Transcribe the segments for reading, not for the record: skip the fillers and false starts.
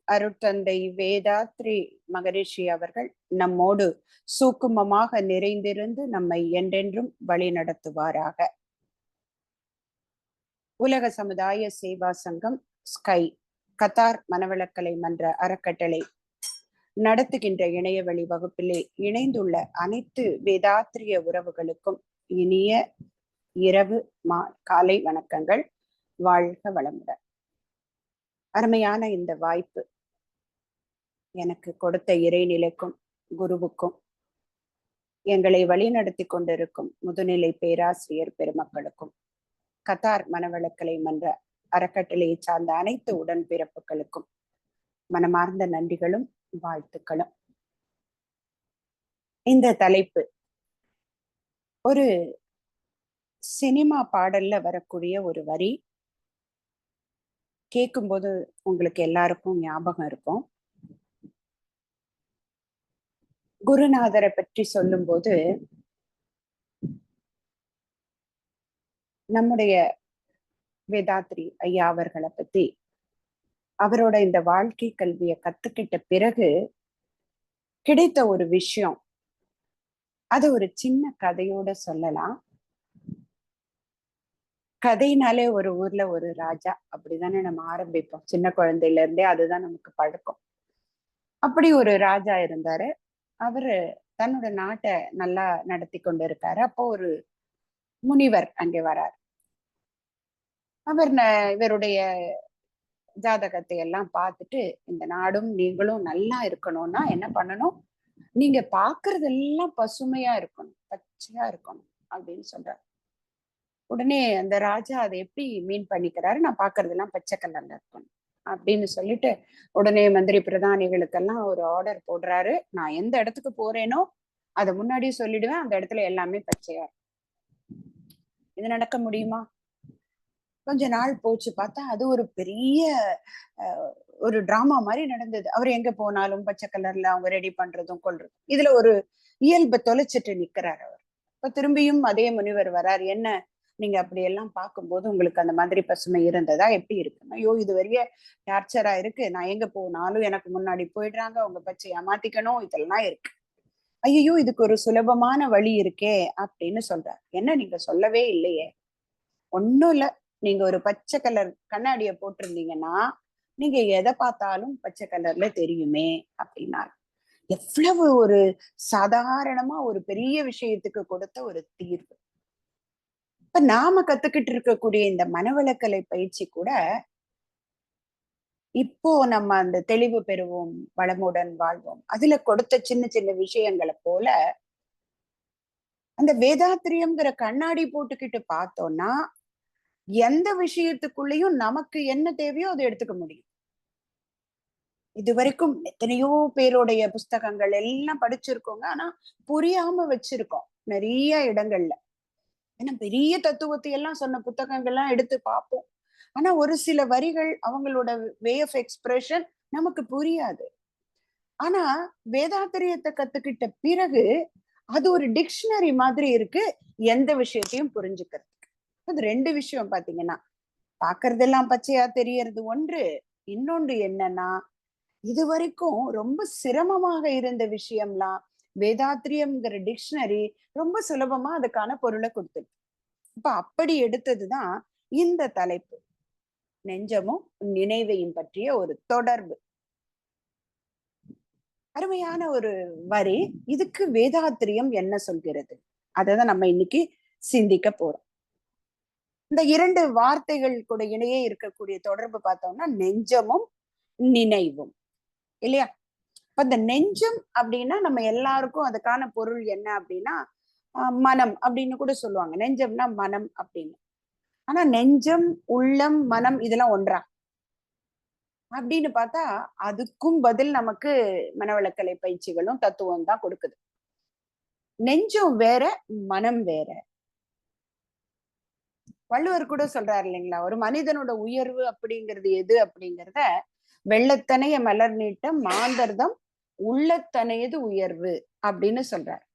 அருட்தந்தை வேதாத்ரி மகரிஷி அவர்கள் நம்மோடு சூக்குமமாக நிறைந்திருந்து நம்மை என்றென்றும் வழி நடத்துவாராக. உலக சமுதாய சேவா சங்கம் ஸ்கை கத்தார் மனவளக்கலை மன்ற அறக்கட்டளை நடத்துகின்ற இணையவழி வகுப்பிலே இணைந்துள்ள அனைத்து வேதாத்திரிய உறவுகளுக்கும் இனிய இரவு காலை வணக்கங்கள். வாழ்க வளமுடன். அருமையான இந்த வாய்ப்பு எனக்கு கொடுத்த இறைநிலைக்கும் குருவுக்கும் எங்களை வழிநடத்தி கொண்டிருக்கும் முதுநிலை பேராசிரியர் பெருமக்களுக்கும் கத்தார் மனவளக்கலை மன்ற அறக்கட்டளையை சார்ந்த அனைத்து உடன்பிறப்புகளுக்கும் மனமார்ந்த நன்றிகளும் வாழ்த்துக்களும். இந்த தலைப்பு ஒரு சினிமா பாடல்ல வரக்கூடிய ஒரு வரி. கேட்கும்போது உங்களுக்கு எல்லாருக்கும் ஞாபகம் இருக்கும். குருநாதரை பற்றி சொல்லும்போது நம்முடைய வேதாத்ரி ஐயா அவர்களை பத்தி, அவரோட இந்த வாழ்க்கை கல்வியை கத்துக்கிட்ட பிறகு கிடைத்த ஒரு விஷயம், அது ஒரு சின்ன கதையோட சொல்லலாம். கதைனாலே ஒரு ஊர்ல ஒரு ராஜா, அப்படிதானே நம்ம ஆரம்பிப்போம். சின்ன குழந்தையில இருந்தே அதுதான் நமக்கு பழக்கம். அப்படி ஒரு ராஜா இருந்தாரு. அவரு தன்னோட நாட்டை நல்லா நடத்தி கொண்டு இருக்காரு. அப்போ ஒரு முனிவர் அங்கே வரார். அவர் இவருடைய ஜாதகத்தை எல்லாம் பார்த்துட்டு, இந்த நாடும் நீங்களும் நல்லா இருக்கணும்னா என்ன பண்ணணும், நீங்க பாக்குறதெல்லாம் பசுமையா இருக்கணும், பச்சையா இருக்கணும் அப்படின்னு சொல்றாரு. உடனே அந்த ராஜா அதை எப்படி மீன் பண்ணிக்கிறாரு, நான் பாக்குறதெல்லாம் பச்சை கலர்ல இருக்கணும் அப்படின்னு சொல்லிட்டு உடனே மந்திரி பிரதானிகளுக்கெல்லாம் ஒரு ஆர்டர் போடுறாரு. நான் எந்த இடத்துக்கு போறேனோ அதை முன்னாடியே சொல்லிடுவேன், அந்த இடத்துல எல்லாமே பச்சையா இருக்கும். இது நடக்க முடியுமா? கொஞ்ச நாள் போச்சு, பார்த்தா அது ஒரு பெரிய ஒரு டிராமா மாதிரி நடந்தது. அவர் எங்க போனாலும் பச்சை கலர்ல அவங்க ரெடி பண்றதும் கொள்றதும். இதுல ஒரு இயல்பை தொலைச்சிட்டு நிக்கிறார் அவர். இப்ப திரும்பியும் அதே முனிவர் வரார். என்ன நீங்க அப்படி எல்லாம் பார்க்கும்போது உங்களுக்கு அந்த மாதிரி பசுமை இருந்ததா, எப்படி இருக்குன்னா, ஐயோ இது பெரிய டார்ச்சரா இருக்கு, நான் எங்க போனாலும் எனக்கு முன்னாடி போயிடுறாங்க, அவங்க பச்சையா மாத்திக்கணும், இதெல்லாம் இருக்கு. ஐயோ இதுக்கு ஒரு சுலபமான வழி இருக்கே அப்படின்னு சொல்றார். என்ன நீங்க சொல்லவே இல்லையே? ஒன்னும் இல்ல, நீங்க ஒரு பச்சை கலர் கண்ணாடிய போட்டிருந்தீங்கன்னா நீங்க எதை பார்த்தாலும் பச்சை கலர்ல தெரியுமே அப்படின்னாரு. எவ்வளவு ஒரு சாதாரணமா ஒரு பெரிய விஷயத்துக்கு கொடுத்த ஒரு தீர்வு. இப்ப நாம கத்துக்கிட்டு இருக்கக்கூடிய இந்த மனவளக்கலை பயிற்சி கூட, இப்போ நம்ம அந்த தெளிவு பெறுவோம் வளமுடன் வாழ்வோம் அதுல கொடுத்த சின்ன சின்ன விஷயங்களை போல, அந்த வேதாத்திரியம்ங்கிற கண்ணாடி போட்டுக்கிட்டு பார்த்தோம்னா எந்த விஷயத்துக்குள்ளேயும் நமக்கு என்ன தேவையோ அதை எடுத்துக்க முடியும். இதுவரைக்கும் எத்தனையோ பேருடைய புஸ்தகங்கள் எல்லாம் படிச்சிருக்கோங்க, ஆனா புரியாம வச்சிருக்கோம் நிறைய இடங்கள்ல. ஏன்னா பெரிய தத்துவத்தை எல்லாம் சொன்ன புத்தகங்கள்லாம் எடுத்து பார்ப்போம், ஆனா ஒரு சில வரிகள் அவங்களோட வே ஆஃப் எக்ஸ்பிரஷன் நமக்கு புரியாது. ஆனா வேதாத்திரியத்தை கத்துக்கிட்ட பிறகு அது ஒரு டிக்ஷனரி மாதிரி இருக்கு எந்த விஷயத்தையும் புரிஞ்சுக்கிறதுக்கு. அது ரெண்டு விஷயம் பாத்தீங்கன்னா, பாக்குறதெல்லாம் பச்சையா தெரியறது ஒன்று, இன்னொன்று என்னன்னா, இது வரைக்கும் ரொம்ப சிரமமாக இருந்த விஷயம்லாம் வேதாத்திரியம்ங்கிற டிக்ஷனரி ரொம்ப சுலபமா அதுக்கான பொருளை கொடுத்துருக்கு. இப்ப அப்படி எடுத்ததுதான் இந்த தலைப்பு, நெஞ்சமும் நினைவையும் பற்றிய ஒரு தொடர்பு. அருமையான ஒரு வரி. இதுக்கு வேதாத்திரியம் என்ன சொல்கிறது, அததான் நம்ம இன்னைக்கு சிந்திக்க போறோம். இந்த இரண்டு வார்த்தைகள் கூட இடையே இருக்கக்கூடிய தொடர்பு பார்த்தோம்னா நெஞ்சமும் நினைவும், இல்லையா? இப்ப இந்த நெஞ்சம் அப்படின்னா நம்ம எல்லாருக்கும் அதுக்கான பொருள் என்ன அப்படின்னா மனம் அப்படின்னு கூட சொல்லுவாங்க. நெஞ்சம்னா மனம் அப்படின்னு. ஆனா நெஞ்சம் உள்ளம் மனம் இதெல்லாம் ஒன்றா அப்படின்னு பார்த்தா அதுக்கும் பதில் நமக்கு மனவளக்கலை பயிற்சிகளும் தத்துவம் தான் கொடுக்குது. நெஞ்சம் வேற, மனம் வேற. வள்ளுவர் கூட சொல்றாரு இல்லைங்களா, ஒரு மனிதனோட உயர்வு அப்படிங்கிறது எது அப்படிங்கிறத, வெள்ளத்தனைய மலர் நீட்டம் மாந்தர்தம் உள்ளத்தனையது உயர்வு அப்படின்னு சொல்றாரு.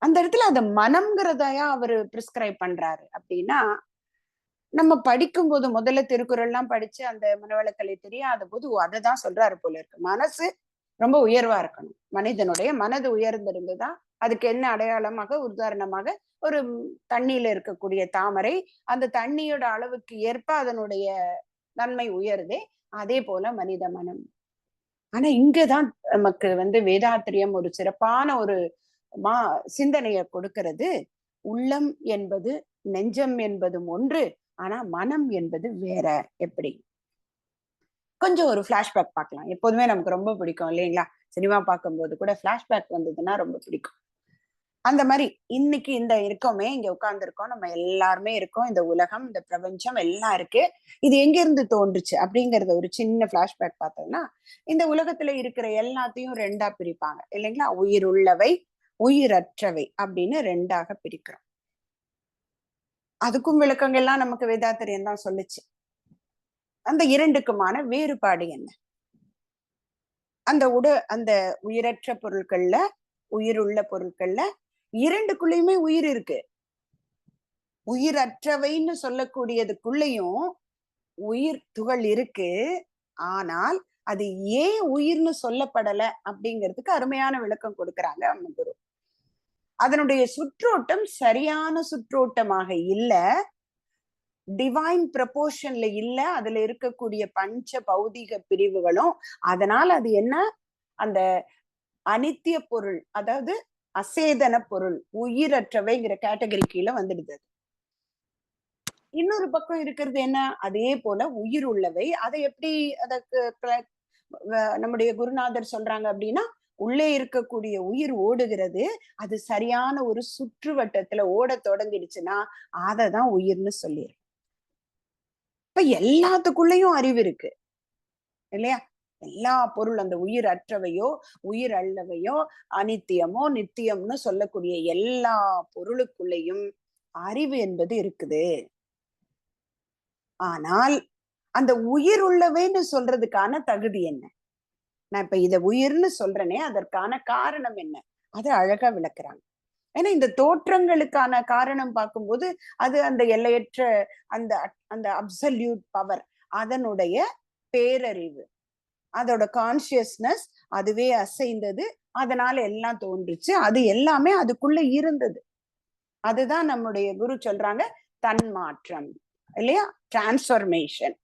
அந்த இடத்துல அந்த மனம்ங்கிறதையா அவரு பிரிஸ்கிரைப் பண்றாரு அப்படின்னா, நம்ம படிக்கும் போது முதல்ல திருக்குறள் எல்லாம் படிச்சு அந்த மனவளக்கலை தெரியாத போது அததான் சொல்றாரு போல இருக்கு. மனசு ரொம்ப உயர்வா இருக்கணும். மனிதனுடைய மனது உயர்ந்திருந்துதான் அதுக்கு என்ன அடையாளமாக உதாரணமாக ஒரு தண்ணியில இருக்கக்கூடிய தாமரை, அந்த தண்ணியோட அளவுக்கு ஏற்ப அதனுடைய நன்மை உயருதே, அதே போல மனித மனம். ஆனா இங்கதான் நமக்கு வேதாத்திரியம் ஒரு சிறப்பான ஒரு சிந்தனைய கொடுக்கிறது. உள்ளம் என்பது நெஞ்சம் என்பதும் ஒன்று, ஆனா மனம் என்பது வேற. எப்படி? கொஞ்சம் ஒரு பிளாஷ்பேக் பார்க்கலாம். எப்போதுமே நமக்கு ரொம்ப பிடிக்கும் இல்லைங்களா? சினிமா பார்க்கும்போது கூட பிளாஷ்பேக் வந்ததுன்னா ரொம்ப பிடிக்கும். அந்த மாதிரி இன்னைக்கு இந்த இருக்கோமே, இங்க உட்கார்ந்துருக்கோம், நம்ம எல்லாருமே இருக்கோம். இந்த உலகம், இந்த பிரபஞ்சம் எல்லாம் இருக்கு. இது எங்க இருந்து தோன்றுச்சு அப்படிங்கறத ஒரு சின்ன பிளாஷ்பேக் பார்த்தோம்னா, இந்த உலகத்துல இருக்கிற எல்லாத்தையும் ரெண்டா பிரிப்பாங்க இல்லைங்களா? உயிர் உள்ளவை, உயிரற்றவை அப்படின்னு ரெண்டாக பிரிக்கிறோம். அதுக்கும் விளக்கங்கள்லாம் நமக்கு வேதாத்திரியம் தான் சொல்லுச்சு. அந்த இரண்டுக்குமான வேறுபாடு என்ன? அந்த உயிரற்ற பொருட்கள்ல, உயிருள்ள பொருட்கள்ல இரண்டுக்குள்ளயுமே உயிர் இருக்கு. உயிரற்றவைன்னு சொல்லக்கூடியதுக்குள்ளயும் உயிர் துகள் இருக்கு. ஆனால் அது ஏன் உயிர்னு சொல்லப்படல அப்படிங்கிறதுக்கு அருமையான விளக்கம் கொடுக்கறாங்க நம்ம குரு. அதனுடைய சுற்றோட்டம் சரியான சுற்றோட்டமாக இல்ல, டிவைன் ப்ரப்போர்ஷன்ல இல்ல. அதுல இருக்கக்கூடிய பஞ்ச பௌதிக பிரிவுகளும், அதனால அது என்ன, அந்த அனித்திய பொருள், அதாவது அசேதன பொருள், உயிரற்றவைங்கிற கேட்டகரி கீழே வந்துடுது. இன்னொரு பக்கம் இருக்கிறது என்ன, அதே போல உயிர் உள்ளவை. அதை எப்படி அதற்கு நம்முடைய குருநாதர் சொல்றாங்க அப்படின்னா, உள்ளே இருக்கக்கூடிய உயிர் ஓடுகிறது, அது சரியான ஒரு சுற்றுவட்டத்துல ஓட தொடங்கிடுச்சுன்னா அததான் உயிர்னு சொல்லிடு. இப்ப எல்லாத்துக்குள்ளயும் அறிவு இருக்கு இல்லையா? எல்லா பொருள், அந்த உயிர் அற்றவையோ உயிர் அல்லவையோ அனித்தியமோ நித்தியம்னு சொல்லக்கூடிய எல்லா பொருளுக்குள்ளேயும் அறிவு என்பது இருக்குது. ஆனால் அந்த உயிர் உள்ளவைன்னு சொல்றதுக்கான தகுதி என்ன? நான் இப்ப இத உயிர்னு சொல்றேனே, அதற்கான காரணம் என்ன? அதை அழகா விளக்குறாங்க. ஏன்னா இந்த தோற்றங்களுக்கான காரணம் பார்க்கும்போது அது அந்த எல்லையற்ற அந்த அந்த அப்சல்யூட் பவர், அதனுடைய பேரறிவு, அதோட கான்சியஸ்னஸ், அதுவே அசைந்தது, அதனால எல்லாம் தோன்றுச்சு. அது எல்லாமே அதுக்குள்ள இருந்தது. அதுதான் நம்முடைய குரு சொல்றாங்க தன்மாற்றம் இல்லையா? டிரான்ஸ்பர்மேஷன்.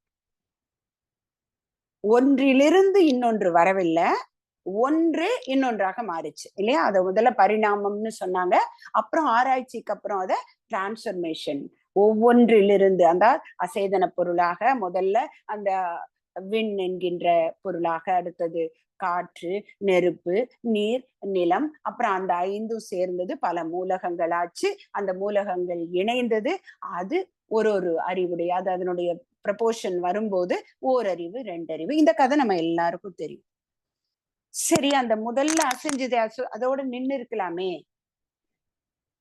ஒன்றிலிருந்து இன்னொன்று வரவில்லை, ஒன்று இன்னொன்றாக மாறிச்சு இல்லையா? அதை முதல்ல பரிணாமம்னு சொன்னாங்க. அப்புறம் ஆராய்ச்சிக்கு அப்புறம் அதை டிரான்ஸ்பர்மேஷன். ஒவ்வொன்றிலிருந்து அந்த அசேதன பொருளாக முதல்ல அந்த விண் என்கின்ற பொருளாக, அடுத்தது காற்று, நெருப்பு, நீர், நிலம், அப்புறம் அந்த ஐந்தும் சேர்ந்தது பல மூலகங்களாச்சு. அந்த மூலகங்கள் இணைந்தது. அது ஒரு அறிவுடைய, அது அதனுடைய ப்ரப்போர்ஷன் வரும்போது ஓரறிவு, ரெண்டறிவு. இந்த கதை நம்ம எல்லாருக்கும் தெரியும். சரி, அந்த முதல்ல அசைஞ்சது அதோட நின்னு இருக்கலாமே.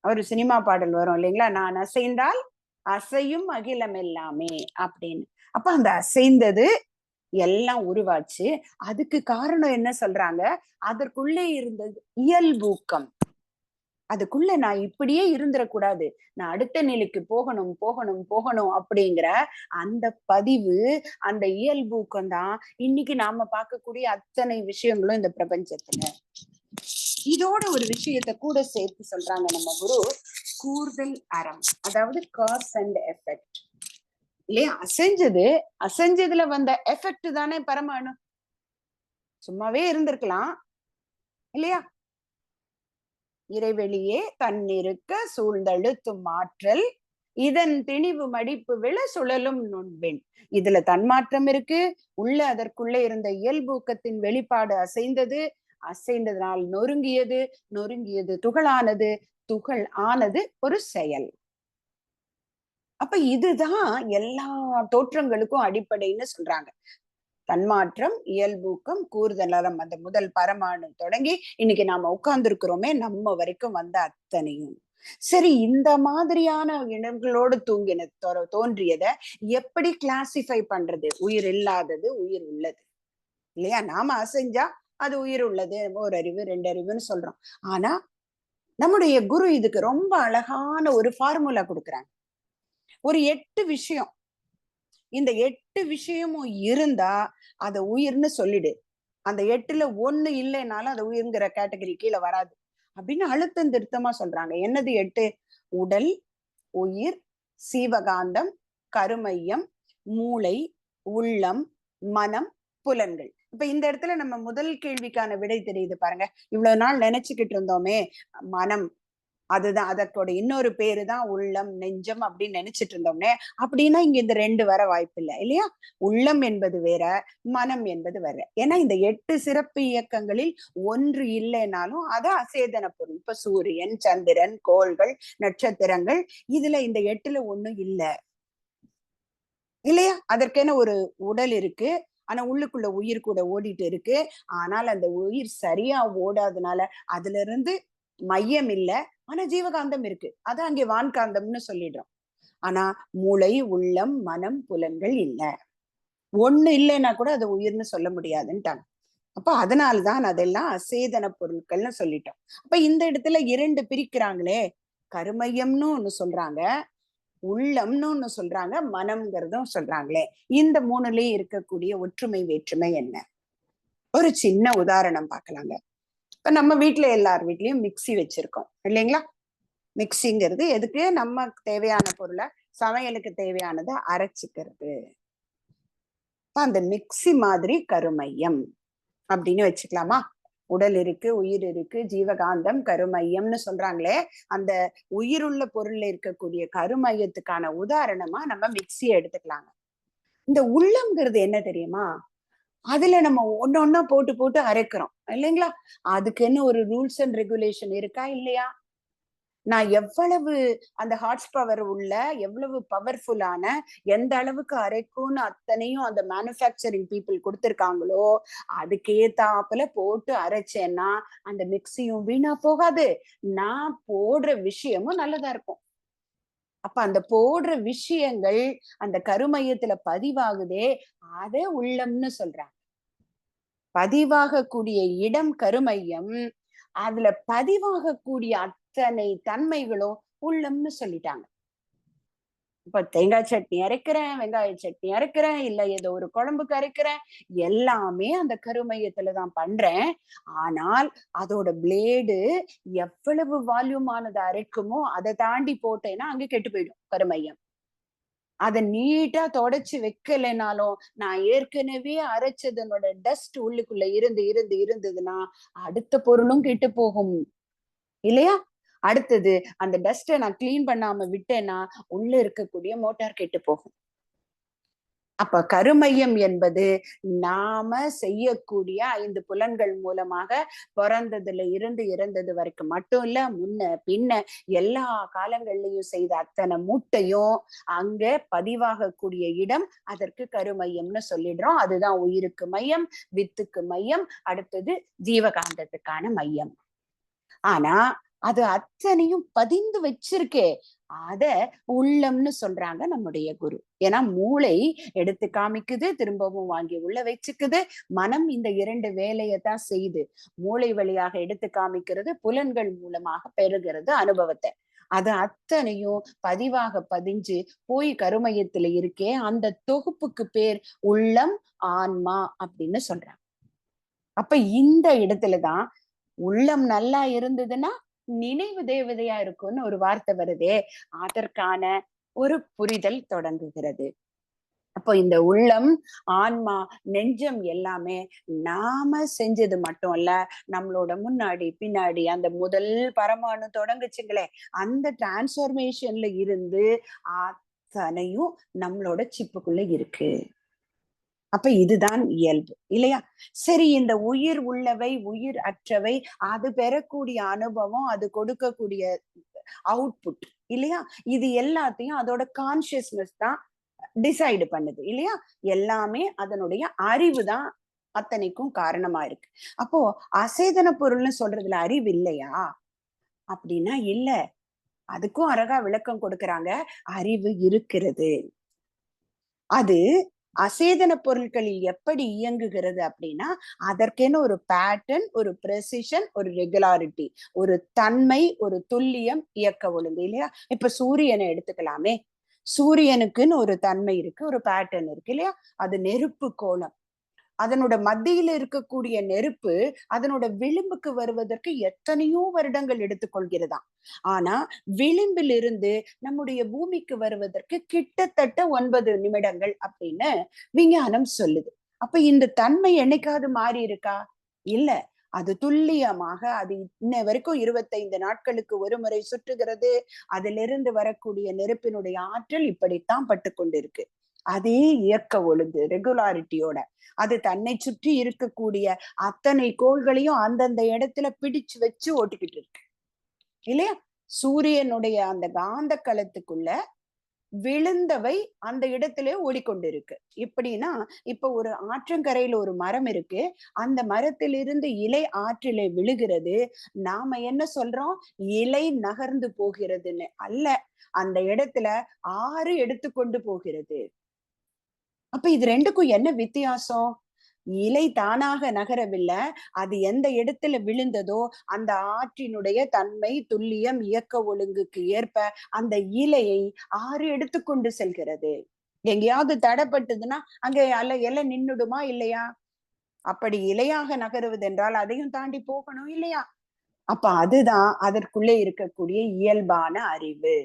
ஒரு சினிமா பாடல் வரும் இல்லைங்களா? நான் அசைந்தால் அசையும் அகிலம் எல்லாமே அப்படின்னு. அப்ப அந்த அசைந்தது எல்லாம் உருவாச்சு. அதுக்கு காரணம் என்ன சொல்றாங்க? அதற்குள்ளே இருந்தது இயல்பூக்கம். அதுக்குள்ள நான் இப்படியே இருந்துடக்கூடாது, நான் அடுத்த நிலைக்கு போகணும் போகணும் போகணும் அப்படிங்கிற அந்த பதிவு, அந்த இயல்பூக்கம் தான் இன்னைக்கு நாம பார்க்கக்கூடிய அத்தனை விஷயங்களும் இந்த பிரபஞ்சத்துல. இதோட ஒரு விஷயத்த கூட சேர்த்து சொல்றாங்க நம்ம குரு, கூர்தல் அறம், அதாவது காஸ் அண்ட் எஃபெக்ட் இல்லையா? அசைஞ்சதுல வந்த எஃபெக்ட் தானே பரமாணு. சும்மாவே இருந்திருக்கலாம் இல்லையா? இறைவெளியே தன்னிருக்க சூழ்ந்தழுத்தும் ஆற்றல், இதன் திணிவு மடிப்பு விழ சுழலும் நுண்பெண். இதுல தன்மாற்றம் இருக்கு. உள்ள அதற்குள்ளே இருந்த இயல்பூக்கத்தின் வெளிப்பாடு அசைந்தது, அசைந்ததனால் நொறுங்கியது, நொறுங்கியது துகளானது, துகள் ஆனது ஒரு செயல். அப்ப இதுதான் எல்லா தோற்றங்களுக்கும் அடிப்படைன்னு சொல்றாங்க. தன்மாற்றம், இயல்பூக்கம், கூறுதலம், அந்த முதல் பரமாணு தொடங்கி இன்னைக்கு நாம உட்கார்ந்து இருக்கிறோமே நம்ம வரைக்கும் வந்த அத்தனையும். சரி, இந்த மாதிரியான இனங்களோடு தோன்றியத எப்படி கிளாசிஃபை பண்றது? உயிர் இல்லாதது, உயிர் உள்ளது இல்லையா? நாம அசைஞ்சா அது உயிர் உள்ளது, ஓரறிவு, ரெண்டறிவுன்னு சொல்றோம். ஆனா நம்முடைய குரு இதுக்கு ரொம்ப அழகான ஒரு ஃபார்முலா கொடுக்குறாங்க. ஒரு 8 விஷயம் இந்த 8 விஷயமும் இருந்தா அத உயிர்னு சொல்லிடு. அந்த 8ல 1 இல்லைனாலும் அது உயிர்ங்கிற கேட்டகரி கீழே வராது அப்படின்னு அழுத்தம் திருத்தமா சொல்றாங்க. என்னது 8? உடல், உயிர், சீவகாந்தம், கருமையம், மூளை, உள்ளம், மனம், புலன்கள். இப்ப இந்த இடத்துல நம்ம முதல் கேள்விக்கான விடை தெரியுது பாருங்க. இவ்வளவு நாள் நினைச்சுக்கிட்டு இருந்தோமே மனம், அதுதான் அதற்கோட இன்னொரு பேரு தான் உள்ளம், நெஞ்சம் அப்படின்னு நினைச்சிட்டு இருந்தோம்னே. அப்படின்னா இங்க இந்த 2 வர வாய்ப்பு இல்லை இல்லையா? உள்ளம் என்பது வேற, மனம் என்பது வேற. ஏன்னா இந்த 8 சிறப்பு இயக்கங்களில் ஒன்று இல்லைனாலும் அது அசேதன பொருள். இப்ப சூரியன், சந்திரன், கோள்கள், நட்சத்திரங்கள், இதுல இந்த 8ல ஒண்ணும் இல்லை இல்லையா? அதற்கென ஒரு உடல் இருக்கு, ஆனா உள்ளுக்குள்ள உயிர் கூட ஓடிட்டு இருக்கு. ஆனால் அந்த உயிர் சரியா ஓடாதனால அதுல இருந்து மையம் இல்ல, ஆனா ஜீவகாந்தம் இருக்கு. அது அங்கே வான்காந்தம்னு சொல்லிடுறோம். ஆனா மூளை, உள்ளம், மனம், புலன்கள் இல்ல. ஒண்ணு இல்லைன்னா கூட அதை உயிர்னு சொல்ல முடியாதுன்ட்டாங்க. அப்ப அதனால்தான் அதெல்லாம் அசேதன பொருட்கள்னு சொல்லிட்டோம். அப்ப இந்த இடத்துல 2 பிரிக்கிறாங்களே, கருமையம்னு ஒண்ணு சொல்றாங்க, உள்ளம்னு ஒண்ணு சொல்றாங்க, மனம்ங்கிறதும் சொல்றாங்களே. இந்த 3லயும் இருக்கக்கூடிய ஒற்றுமை வேற்றுமை என்ன? ஒரு சின்ன உதாரணம் பார்க்கலாங்க. இப்ப நம்ம வீட்டுல எல்லார் வீட்லயும் மிக்சி வச்சிருக்கோம் இல்லைங்களா? மிக்சிங்கிறது எதுக்கு? நம்ம தேவையான பொருளை, சமையலுக்கு தேவையானதை அரைச்சிக்கிறது. அந்த மிக்சி மாதிரி கருமையம் அப்படின்னு வச்சுக்கலாமா? உடல் இருக்கு, உயிர் இருக்கு, ஜீவகாந்தம், கருமையம்னு சொல்றாங்களே, அந்த உயிருள்ள பொருள்ல இருக்கக்கூடிய கருமையத்துக்கான உதாரணமா நம்ம மிக்சியை எடுத்துக்கலாங்க. இந்த உள்ளம்ங்கிறது என்ன தெரியுமா? அதுல நம்ம ஒன்னொன்னா போட்டு போட்டு அரைக்கிறோம் இல்லைங்களா? அதுக்குன்னு ஒரு ரூல்ஸ் அண்ட் ரெகுலேஷன் இருக்கா இல்லையா? நான் எவ்வளவு அந்த ஹார்ஸ் பவர் உள்ள, எவ்வளவு பவர்ஃபுல்லான, எந்த அளவுக்கு அரைக்கும்னு அத்தனையும் அந்த மேனுஃபேக்சரிங் பீப்புள் கொடுத்திருக்காங்களோ அதுக்கேத்தாப்புல போட்டு அரைச்சேன்னா அந்த மிக்சியும் வீணா போகாது, நான் போடுற விஷயமும் நல்லதா இருக்கும். அப்ப அந்த போடுற விஷயங்கள் அந்த கருமையத்துல பதிவாகுதே, அதே உள்ளம்னு சொல்றாங்க. பதிவாகக்கூடிய இடம் கருமையம், அதுல பதிவாகக்கூடிய அத்தனை தன்மைகளும் உள்ளம்னு சொல்லிட்டாங்க. இப்ப தேங்காய் சட்னி அரைக்கிறேன், வெங்காய சட்னி அரைக்கிறேன், இல்ல ஏதோ ஒரு குழம்புக்கு அரைக்கிறேன், எல்லாமே அந்த கருமையத்துலதான் பண்றேன். ஆனால் அதோட பிளேடு எவ்வளவு வால்யூமானதை அரைக்குமோ அதை தாண்டி போட்டேன்னா அங்க கெட்டு போயிடும் கருமையம். அதை நீட்டா தொடச்சு வைக்கலைனாலும் நான் ஏற்கனவே அரைச்சதனோட டஸ்ட் உள்ளுக்குள்ள இருந்து இருந்து இருந்ததுன்னா அடுத்த பொருளும் கெட்டு போகும் இல்லையா? அடுத்தது அந்த டஸ்ட்டை நான் கிளீன் பண்ணாம விட்டேன்னா உள்ள இருக்கக்கூடிய மோட்டார் கெட்டு போகும். அப்ப கருமையம் என்பது நாம செய்யக்கூடிய 5 புலன்கள் மூலமாக பிறந்ததுல இருந்து இறந்தது வரைக்கும் மட்டும் இல்ல, முன்ன பின்ன எல்லா காலங்கள்லயும் செய்த அத்தனை மூட்டையும் அங்க பதிவாகக்கூடிய இடம், அதற்கு கருமையம்னு சொல்லிடுறோம். அதுதான் உயிருக்கு மையம், வித்துக்கு மையம், அடுத்தது ஜீவகாந்தத்துக்கான மையம். ஆனா அது அத்தனையும் பதிந்து வச்சிருக்கே, அத உள்ளம்னு சொல்றாங்க நம்முடைய குரு. ஏன்னா மூளை எடுத்து காமிக்குது, திரும்பவும் வாங்கி உள்ள வச்சுக்குது. மனம் இந்த 2 வேலையைத்தான் செய்யுது. மூளை வழியாக எடுத்து காமிக்கிறது, புலன்கள் மூலமாக பெறுகிறது அனுபவத்தை. அது அத்தனையும் பதிவாக பதிஞ்சு போய் கருமையத்துல இருக்கே, அந்த தொகுப்புக்கு பேர் உள்ளம், ஆன்மா அப்படின்னு சொல்றாங்க. அப்ப இந்த இடத்துலதான் உள்ளம் நல்லா இருந்ததுன்னா நினைவு தேவதையா இருக்கும்னு ஒரு வார்த்தை வருதே, அதற்கான ஒரு புரிதல் தொடங்குகிறது. அப்போ இந்த உள்ளம், ஆன்மா, நெஞ்சம் எல்லாமே நாம செஞ்சது மட்டும் இல்ல, நம்மளோட முன்னாடி பின்னாடி அந்த முதல் பரமாணு தொடங்குச்சுங்களே, அந்த டிரான்ஸ்ஃபர்மேஷன்ல இருந்து அத்தனையும் நம்மளோட சிப்புக்குள்ள இருக்கு. அப்ப இதுதான் இயல்பு இல்லையா? சரி, இந்த உயிர் உள்ளவை, உயிர் அற்றவை, அது பெறக்கூடிய அனுபவம், அது கொடுக்கக்கூடிய அவுட்புட் இல்லையா? இது எல்லாத்தையும் அதோட கான்சியஸ்னஸ் தான் டிசைடு பண்ணுது இல்லையா? எல்லாமே அதனுடைய அறிவு தான் அத்தனைக்கும் காரணமா இருக்கு. அப்போ அசேதன பொருள்னு சொல்றதுல அறிவு இல்லையா அப்படின்னா இல்ல. அதுக்கும் அழகா விளக்கம் கொடுக்கறாங்க. அறிவு இருக்கிறது. அது அசேதன பொருட்களில் எப்படி இயங்குகிறது அப்படின்னா அதற்கென ஒரு பேட்டர்ன், ஒரு பிரெசிஷன், ஒரு ரெகுலாரிட்டி, ஒரு தன்மை, ஒரு துல்லியம், இயக்க ஒழுங்கு இல்லையா? இப்ப சூரியனை எடுத்துக்கலாமே. சூரியனுக்குன்னு ஒரு தன்மை இருக்கு, ஒரு பேட்டர்ன் இருக்கு இல்லையா? அது நெருப்பு கோலம். அதனோட மத்தியில இருக்கக்கூடிய நெருப்பு அதனோட விளிம்புக்கு வருவதற்கு எத்தனையோ வருடங்கள் எடுத்துக்கொள்கிறதாம். ஆனா விளிம்பில் இருந்து நம்முடைய பூமிக்கு வருவதற்கு கிட்டத்தட்ட 9 நிமிடங்கள் அப்படின்னு விஞ்ஞானம் சொல்லுது. அப்ப இந்த தன்மை என்னைக்காவது மாறி இருக்கா? இல்ல. அது துல்லியமாக அது இன்ன வரைக்கும் 25 நாட்களுக்கு ஒரு முறை சுற்றுகிறது. அதிலிருந்து வரக்கூடிய நெருப்பினுடைய ஆற்றல் இப்படித்தான் பட்டு கொண்டிருக்கு. அதே இயக்க ஒழுங்கு ரெகுலாரிட்டியோட அது தன்னை சுற்றி இருக்கக்கூடிய அத்தனை கோள்களையும் அந்தந்த இடத்துல பிடிச்சு வச்சு ஓட்டிக்கிட்டு இருக்கு இல்லையா? சூரியனுடைய அந்த காந்த களத்துக்குள்ள விழுந்தவை அந்த இடத்திலே ஓடிக்கொண்டிருக்கு. எப்படின்னா, இப்ப ஒரு ஆற்றங்கரையில ஒரு மரம் இருக்கு. அந்த மரத்திலிருந்து இலை ஆற்றிலே விழுகிறது. நாம என்ன சொல்றோம்? இலை நகர்ந்து போகிறதுன்னு. அல்ல. அந்த இடத்துல ஆறு எடுத்துக்கொண்டு போகிறது. அப்ப இது 2க்கும் என்ன வித்தியாசம்? இலை தானாக நகரவில்லை. அது எந்த இடத்துல விழுந்ததோ, அந்த ஆற்றினுடைய தன்மை, துல்லியம், இயக்க ஒழுங்குக்கு ஏற்ப அந்த இலையை ஆறு எடுத்துக்கொண்டு செல்கிறது. எங்கேயாவது தடப்பட்டதுன்னா, அங்க இலை நின்னுடுமா? இல்லையா? அப்படி இலையாக நகருவதென்றால் அதையும் தாண்டி போகணும் இல்லையா? அப்ப அதுதான் அதற்குள்ளே இருக்கக்கூடிய இயல்பான அறிவு.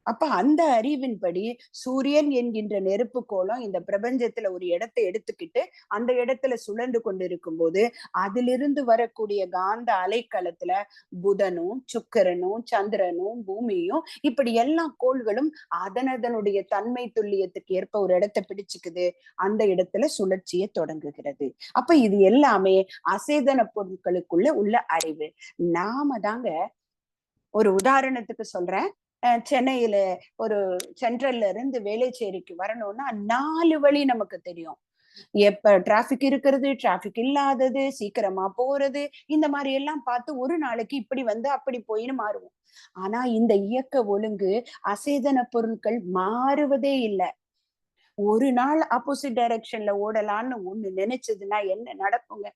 அப்ப அந்த அறிவின்படி சூரியன் என்கின்ற நெருப்பு கோலம் இந்த பிரபஞ்சத்துல ஒரு இடத்தை எடுத்துக்கிட்டு அந்த இடத்துல சுழன்று கொண்டிருக்கும் போது அதிலிருந்து வரக்கூடிய காந்த அலைக்களத்துல புதனும் சுக்கிரனும் சந்திரனும் பூமியும் இப்படி எல்லா கோள்களும் அதனுடைய தன்மை துல்லியத்துக்கு ஏற்ப ஒரு இடத்தை பிடிச்சுக்குது. அந்த இடத்துல சுழற்சியை தொடங்குகிறது. அப்ப இது எல்லாமே அசேதன பொருட்களுக்குள்ள உள்ள அறிவு. நாம தாங்க ஒரு உதாரணத்துக்கு சொல்றேன். சென்னையில ஒரு சென்ட்ரல்ல இருந்து வேளச்சேரிக்கு வரணும்னா 4 வழி நமக்கு தெரியும். எப்ப டிராபிக் இருக்கிறது, டிராபிக் இல்லாதது, சீக்கிரமா போறது, இந்த மாதிரி எல்லாம் பார்த்து ஒரு நாளைக்கு இப்படி வந்து அப்படி போயின்னு மாறுவோம். ஆனா இந்த இயக்க ஒழுங்கு அசேதன பொருட்கள் மாறுவதே இல்லை. ஒரு நாள் ஆப்போசிட் டைரக்ஷன்ல ஓடலான்னு ஒண்ணு நினைச்சதுன்னா என்ன நடக்குங்க?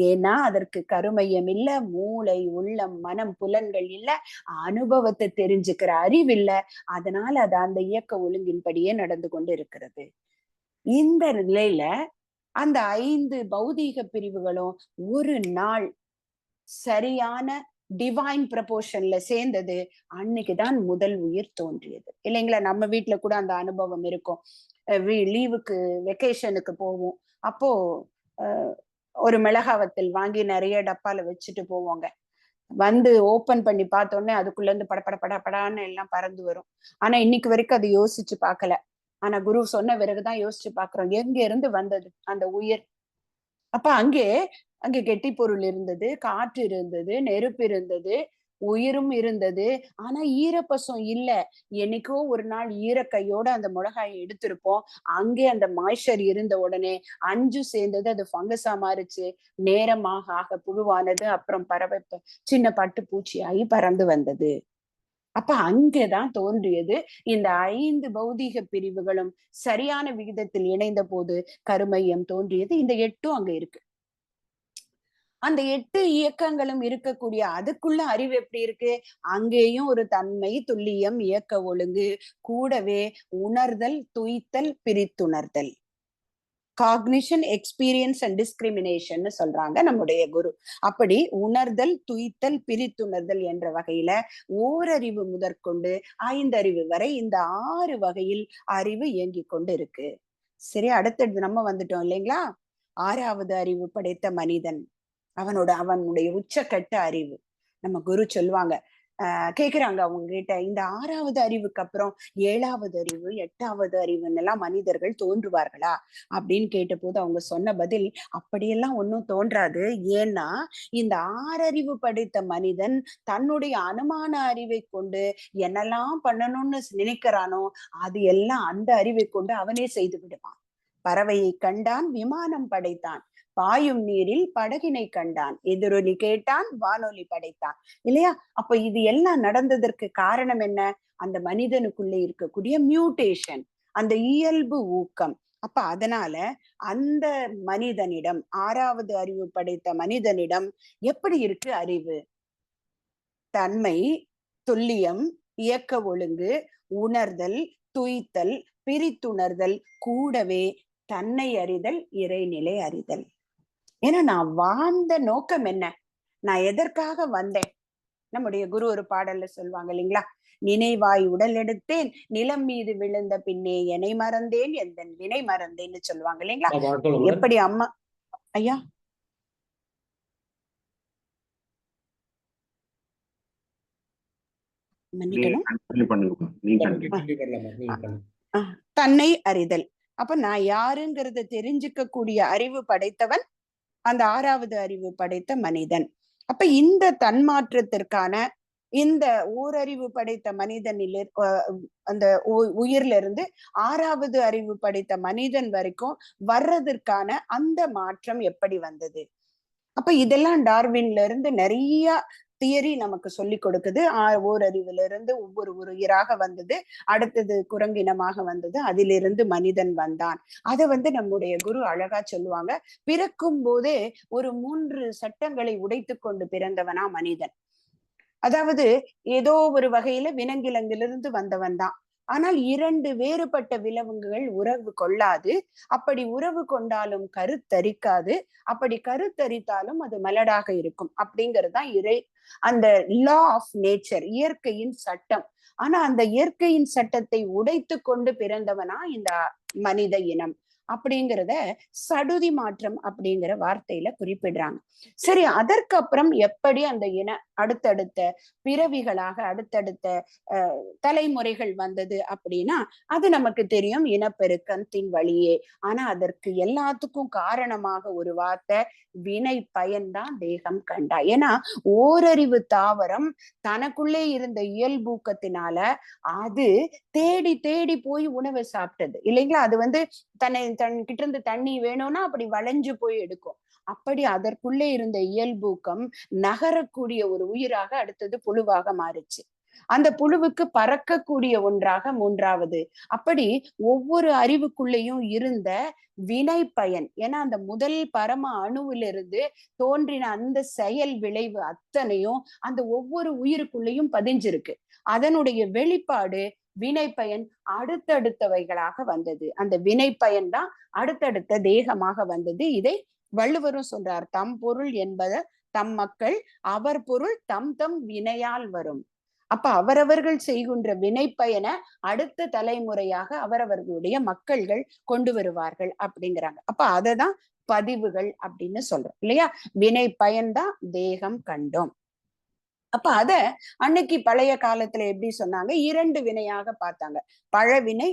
ஏன்னா அதற்கு கருமையம் இல்ல, மூளை, உள்ளம், மனம், புலன்கள் இல்ல, அனுபவத்தை தெரிஞ்சுக்கிற அறிவு இல்ல. அதனால அது அந்த இயக்க ஒழுங்கின்படியே நடந்து கொண்டு இருக்கிறது. இந்த நிலையில அந்த 5 பௌதீக பிரிவுகளும் ஒரு நாள் சரியான டிவைன் ப்ரப்போர்ஷன்ல சேர்ந்தது. அன்னைக்குதான் முதல் உயிர் தோன்றியது இல்லைங்களா? நம்ம வீட்டுல கூட அந்த அனுபவம் இருக்கும். லீவுக்கு வெக்கேஷனுக்கு போவோம். அப்போ ஒரு மிளகாவத்தல் வாங்கி நிறைய டப்பால வச்சுட்டு போவோங்க. வந்து ஓபன் பண்ணி பார்த்தோன்னே அதுக்குள்ள இருந்து படபட படபடான்னு எல்லாம் பறந்து வரும். ஆனா இன்னைக்கு வரைக்கும் அதை யோசிச்சு பார்க்கல. ஆனா குரு சொன்ன பிறகுதான் யோசிச்சு பாக்குறோம் எங்க இருந்து வந்தது அந்த உயிர். அப்ப அங்கே அங்கே கெட்டி பொருள் இருந்தது, காற்று இருந்தது, நெருப்பு இருந்தது, உயிரும் இருந்தது. ஆனா ஈரப்பசம் இல்ல. என்னைக்கோ ஒரு நாள் ஈரக்கையோட அந்த மிளகாயை எடுத்திருப்போம். அங்கே அந்த மாய்ச்சர் இருந்த உடனே 5 சேர்ந்தது அது ஃபங்கஸா மாறுச்சு. நேரமாக ஆக புழுவானது. அப்புறம் பறவை சின்ன பட்டு பூச்சியாகி பறந்து வந்தது. அப்ப அங்கேதான் தோன்றியது இந்த 5 பௌதீக பிரிவுகளும் சரியான விகிதத்தில் இணைந்த போது கருமையம் தோன்றியது. இந்த 8ம் அங்க இருக்கு. அந்த 8 இயக்கங்களும் இருக்கக்கூடிய அதுக்குள்ள அறிவு எப்படி இருக்கு? அங்கேயும் ஒரு தன்மை, துல்லியம், இயக்க ஒழுங்கு, கூடவே உணர்தல், துய்த்தல், பிரித்துணர்தல். காக்னிஷன், எக்ஸ்பீரியன்ஸ் அண்ட் டிஸ்கிரிமினேஷன் சொல்றாங்க நம்முடைய குரு. அப்படி உணர்தல், துய்த்தல், பிரித்துணர்தல் என்ற வகையில ஓரறிவு முதற்கொண்டு 5 அறிவு வரை இந்த 6 வகையில் அறிவு இயங்கிக் கொண்டு இருக்கு. சரி, அடுத்தது நம்ம வந்துட்டோம் இல்லைங்களா? 6வது அறிவு படைத்த மனிதன். அவனுடைய உச்சக்கட்ட அறிவு. நம்ம குரு சொல்லுவாங்க, கேக்குறாங்க அவங்க கிட்ட, இந்த 6வது அறிவுக்கு அப்புறம் 7வது அறிவு, 8வது அறிவுன்னு எல்லாம் மனிதர்கள் தோன்றுவார்களா அப்படின்னு கேட்டபோது அவங்க சொன்ன பதில், அப்படியெல்லாம் ஒன்றும் தோன்றாது. ஏன்னா இந்த 6 அறிவு படைத்த மனிதன் தன்னுடைய அனுமான அறிவை கொண்டு என்னெல்லாம் பண்ணணும்னு நினைக்கிறானோ அது எல்லாம் அந்த அறிவை கொண்டு அவனே செய்து விடுவான். பறவையை கண்டான், விமானம் படைத்தான். பாயும் நீரில் படகினை கண்டான், எதிரொலி கேட்டான், வானொலி படைத்தான் இல்லையா? அப்ப இது எல்லாம் நடந்ததற்கு காரணம் என்ன? அந்த மனிதனுக்குள்ளே இருக்கக்கூடிய மியூட்டேஷன், அந்த இயல்பு ஊக்கம். அப்ப அதனால அந்த மனிதனிடம், 6வது அறிவு படைத்த மனிதனிடம் எப்படி இருக்கு அறிவு? தன்மை, துல்லியம், இயக்க ஒழுங்கு, உணர்தல், துய்த்தல், பிரித்துணர்தல், கூடவே தன்னை அறிதல், இறைநிலை அறிதல். ஏன்னா நான் வாழ்ந்த நோக்கம் என்ன, நான் எதற்காக வந்தேன்? நம்முடைய குரு ஒரு பாடல்ல சொல்லுவாங்க இல்லைங்களா, நினைவாய் உடல் எடுத்தேன், நிலம் மீது விழுந்த பின்னே என்னை மறந்தேன், எந்த வினை மறந்தேன்னு சொல்லுவாங்க இல்லைங்களா. எப்படி அம்மா ஐயா தன்னை அறிதல். அப்ப நான் யாருங்கிறத தெரிஞ்சுக்க கூடிய அறிவு படைத்தவன் அந்த 6வது அறிவு படைத்த மனிதன். அப்ப இந்த தன்மாற்றத்திற்கான இந்த ஓரறிவு படைத்த மனிதனில் அந்த உயிர்ல இருந்து 6வது அறிவு படைத்த மனிதன் வரைக்கும் வர்றதற்கான அந்த மாற்றம் எப்படி வந்தது? அப்ப இதெல்லாம் டார்வின்ல இருந்து நிறைய தியரி நமக்கு சொல்லி கொடுக்குது. ஓரறிவுல இருந்து ஒவ்வொரு உயிராக வந்தது, அடுத்தது குரங்கினமாக வந்தது, அதிலிருந்து மனிதன் வந்தான். அதை நம்முடைய குரு அழகா சொல்லுவாங்க, பிறக்கும் போதே ஒரு 3 சட்டங்களை உடைத்து கொண்டு பிறந்தவனா மனிதன். அதாவது ஏதோ ஒரு வகையில விலங்கிலிருந்து வந்தவன் தான். ஆனால் 2 வேறுபட்ட விலங்குகள் உறவு கொள்ளாது. அப்படி உறவு கொண்டாலும் கருத்தரிக்காது. அப்படி கருத்தரித்தாலும் அது மலடாக இருக்கும். அப்படிங்கிறது தான் அந்த லா ஆஃப் நேச்சர், இயற்கையின் சட்டம். ஆனா அந்த இயற்கையின் சட்டத்தை உடைத்து கொண்டு பிறந்தவனா இந்த மனித இனம் அப்படிங்கிறத சடுதி மாற்றம் அப்படிங்கிற வார்த்தையில குறிப்பிடுறாங்க. சரி, அதற்கு அப்புறம் எப்படி அந்த அடுத்தடுத்த பிறவிகளாக அடுத்தடுத்த தலைமுறைகள் வந்தது அப்படின்னா அது நமக்கு தெரியும், இனப்பெருக்கத்தின் வழியே. ஆனா அதற்கு எல்லாத்துக்கும் காரணமாக ஒரு வார்த்தை, வினை பயன்தான் தேகம் கண்டா. ஏன்னா ஓரறிவு தாவரம் தனக்குள்ளே இருந்த இயல்பூக்கத்தினால அது தேடி தேடி போய் உணவை சாப்பிட்டது இல்லைங்களா. அது தன் கிட்ட இருந்து தண்ணி வேணும்னா அப்படி வளைஞ்சு போய் எடுக்கும். அப்படி அதற்குள்ளே இருந்த இயல்பூக்கம் நகரக்கூடிய ஒரு உயிராக அடுத்தது புழுவாக மாறுச்சு. அந்த புழுவுக்கு பறக்கக்கூடிய ஒன்றாக 3வது. அப்படி ஒவ்வொரு அறிவுக்குள்ளேயும் இருந்த வினை பயன், ஏன்னா அந்த முதல் பரம அணுவிலிருந்து தோன்றின அந்த செயல் விளைவு அத்தனையும் அந்த ஒவ்வொரு உயிருக்குள்ளேயும் பதிஞ்சிருக்கு. அதனுடைய வெளிப்பாடு வினை பயன் அடுத்தடுத்தவைகளாக வந்தது. அந்த வினை பயன் தான் அடுத்தடுத்த தேகமாக வந்தது. இதை வள்ளுவரும் சொல்றார், தம் பொருள் என்பத தம் மக்கள், அவர் பொருள் தம் தம் வினையால் வரும். அப்ப அவரவர்கள் செய்கின்ற வினை பயனை அடுத்த தலைமுறையாக அவரவர்களுடைய மக்கள்கள் கொண்டு வருவார்கள் அப்படிங்கிறாங்க. அப்ப அததான் பதிவுகள் அப்படின்னு சொல்றோம் இல்லையா. வினை பயன்தான் தேகம் கண்டோம். அப்ப அத அன்னைக்கு பழைய காலத்துல எப்படி சொன்னாங்க, 2 வினையாக பார்த்தாங்க. பழவினை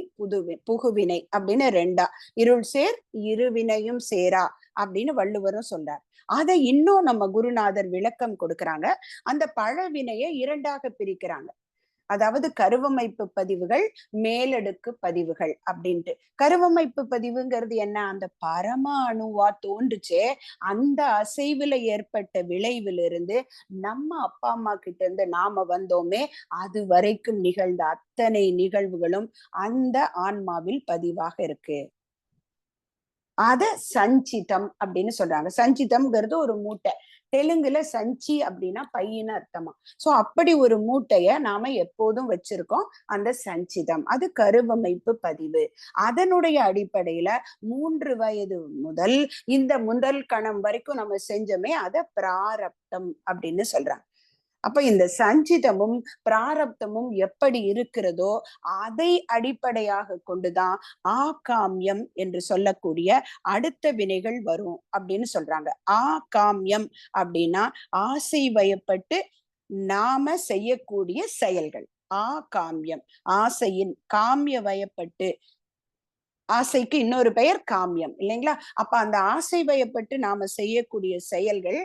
புகுவினை அப்படின்னு 2. இருள் சேர் இருவினையும் சேரா அப்படின்னு வள்ளுவரும் சொல்றார். அதை இன்னும் நம்ம குருநாதர் விளக்கம் கொடுக்கறாங்க. அந்த பழவினையை 2ஆக பிரிக்கிறாங்க. அதாவது கருவமைப்பு பதிவுகள், மேலடுக்கு பதிவுகள் அப்படின்ட்டு. கருவமைப்பு பதிவுங்கிறது என்ன, அந்த பரம அணுவா தோன்றுச்சே அந்த அசைவுல ஏற்பட்ட விளைவிலிருந்து நம்ம அப்பா அம்மா கிட்ட இருந்து நாம வந்தோமே அது வரைக்கும் நிகழ்ந்த அத்தனை நிகழ்வுகளும் அந்த ஆன்மாவில் பதிவாக இருக்கு. அத சஞ்சிதம் அப்படின்னு சொல்றாங்க. சஞ்சிதம்ங்கிறது ஒரு மூட்டை. தெலுங்குல சஞ்சி அப்படின்னா பையன்னு அர்த்தமா. சோ அப்படி ஒரு மூட்டைய நாம எப்போதும் வச்சிருக்கோம், அந்த சஞ்சிதம். அது கருவமைப்பு பதிவு. அதனுடைய அடிப்படையில 3 வயது முதல் இந்த முதல் கணம் வரைக்கும் நம்ம செஞ்சோமே அத பிராரப்தம் அப்படின்னு சொல்றாங்க. அப்ப இந்த சஞ்சிதமும் பிராரப்தமும் எப்படி இருக்கிறதோ அதை அடிப்படையாக கொண்டுதான் ஆகாமியம் என்று சொல்லக்கூடிய அடுத்த வினைகள் வரும் அப்படின்னு சொல்றாங்க. ஆகாமியம் அப்படின்னா ஆசை வயப்பட்டு நாம செய்யக்கூடிய செயல்கள். ஆகாமியம் ஆசையின் காமிய வயப்பட்டு, ஆசைக்கு இன்னொரு பெயர் காமியம் இல்லைங்களா. அப்ப அந்த ஆசை வயப்பட்டு நாம செய்யக்கூடிய செயல்கள்